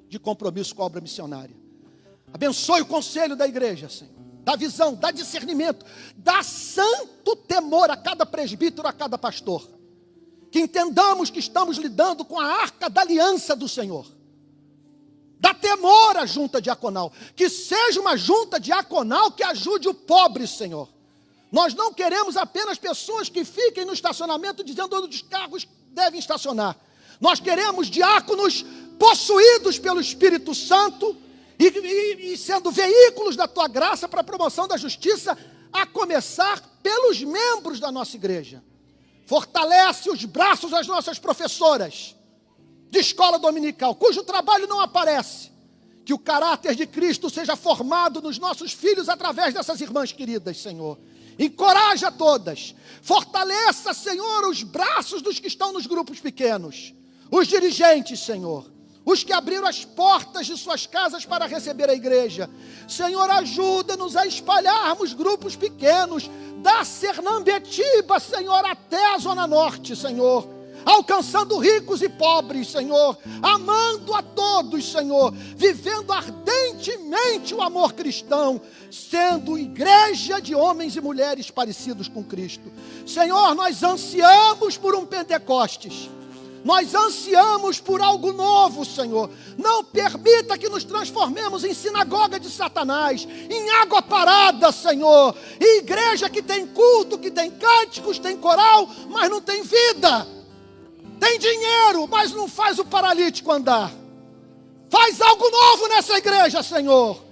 de compromisso com a obra missionária. Abençoe o conselho da igreja, Senhor. Dá visão, dá discernimento, dá santo temor a cada presbítero, a cada pastor. Que entendamos que estamos lidando com a arca da aliança do Senhor. Dá temor à junta diaconal. Que seja uma junta diaconal que ajude o pobre, Senhor. Nós não queremos apenas pessoas que fiquem no estacionamento dizendo onde os carros devem estacionar. Nós queremos diáconos possuídos pelo Espírito Santo e sendo veículos da Tua graça para a promoção da justiça, a começar pelos membros da nossa igreja. Fortalece os braços das nossas professoras de escola dominical, cujo trabalho não aparece. Que o caráter de Cristo seja formado nos nossos filhos através dessas irmãs queridas, Senhor. Encoraja todas. Fortaleça, Senhor, os braços dos que estão nos grupos pequenos. Os dirigentes, Senhor. Os que abriram as portas de suas casas para receber a igreja. Senhor, ajuda-nos a espalharmos grupos pequenos. Da Sernambetiba, Senhor, até a Zona Norte, Senhor. Alcançando ricos e pobres, Senhor. Amando a todos, Senhor. Vivendo ardentemente o amor cristão. Sendo igreja de homens e mulheres parecidos com Cristo. Senhor, nós ansiamos por um Pentecostes. Nós ansiamos por algo novo, Senhor. Não permita que nos transformemos em sinagoga de Satanás, em água parada, Senhor. Em igreja que tem culto, que tem cânticos, tem coral, mas não tem vida. Tem dinheiro, mas não faz o paralítico andar. Faz algo novo nessa igreja, Senhor.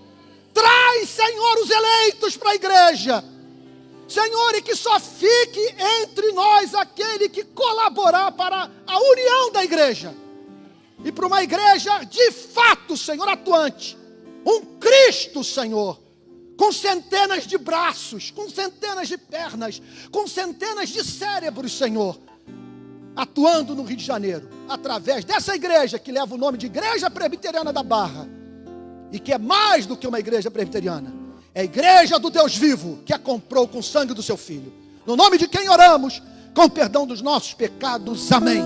Traz, Senhor, os eleitos para a igreja. Senhor, e que só fique entre nós aquele que colaborar para a união da igreja. E para uma igreja de fato, Senhor, atuante. Um Cristo, Senhor, com centenas de braços, com centenas de pernas, com centenas de cérebros, Senhor, atuando no Rio de Janeiro, através dessa igreja que leva o nome de Igreja Presbiteriana da Barra, e que é mais do que uma igreja presbiteriana. É a igreja do Deus vivo, que a comprou com o sangue do seu Filho. No nome de quem oramos, com perdão dos nossos pecados. Amém.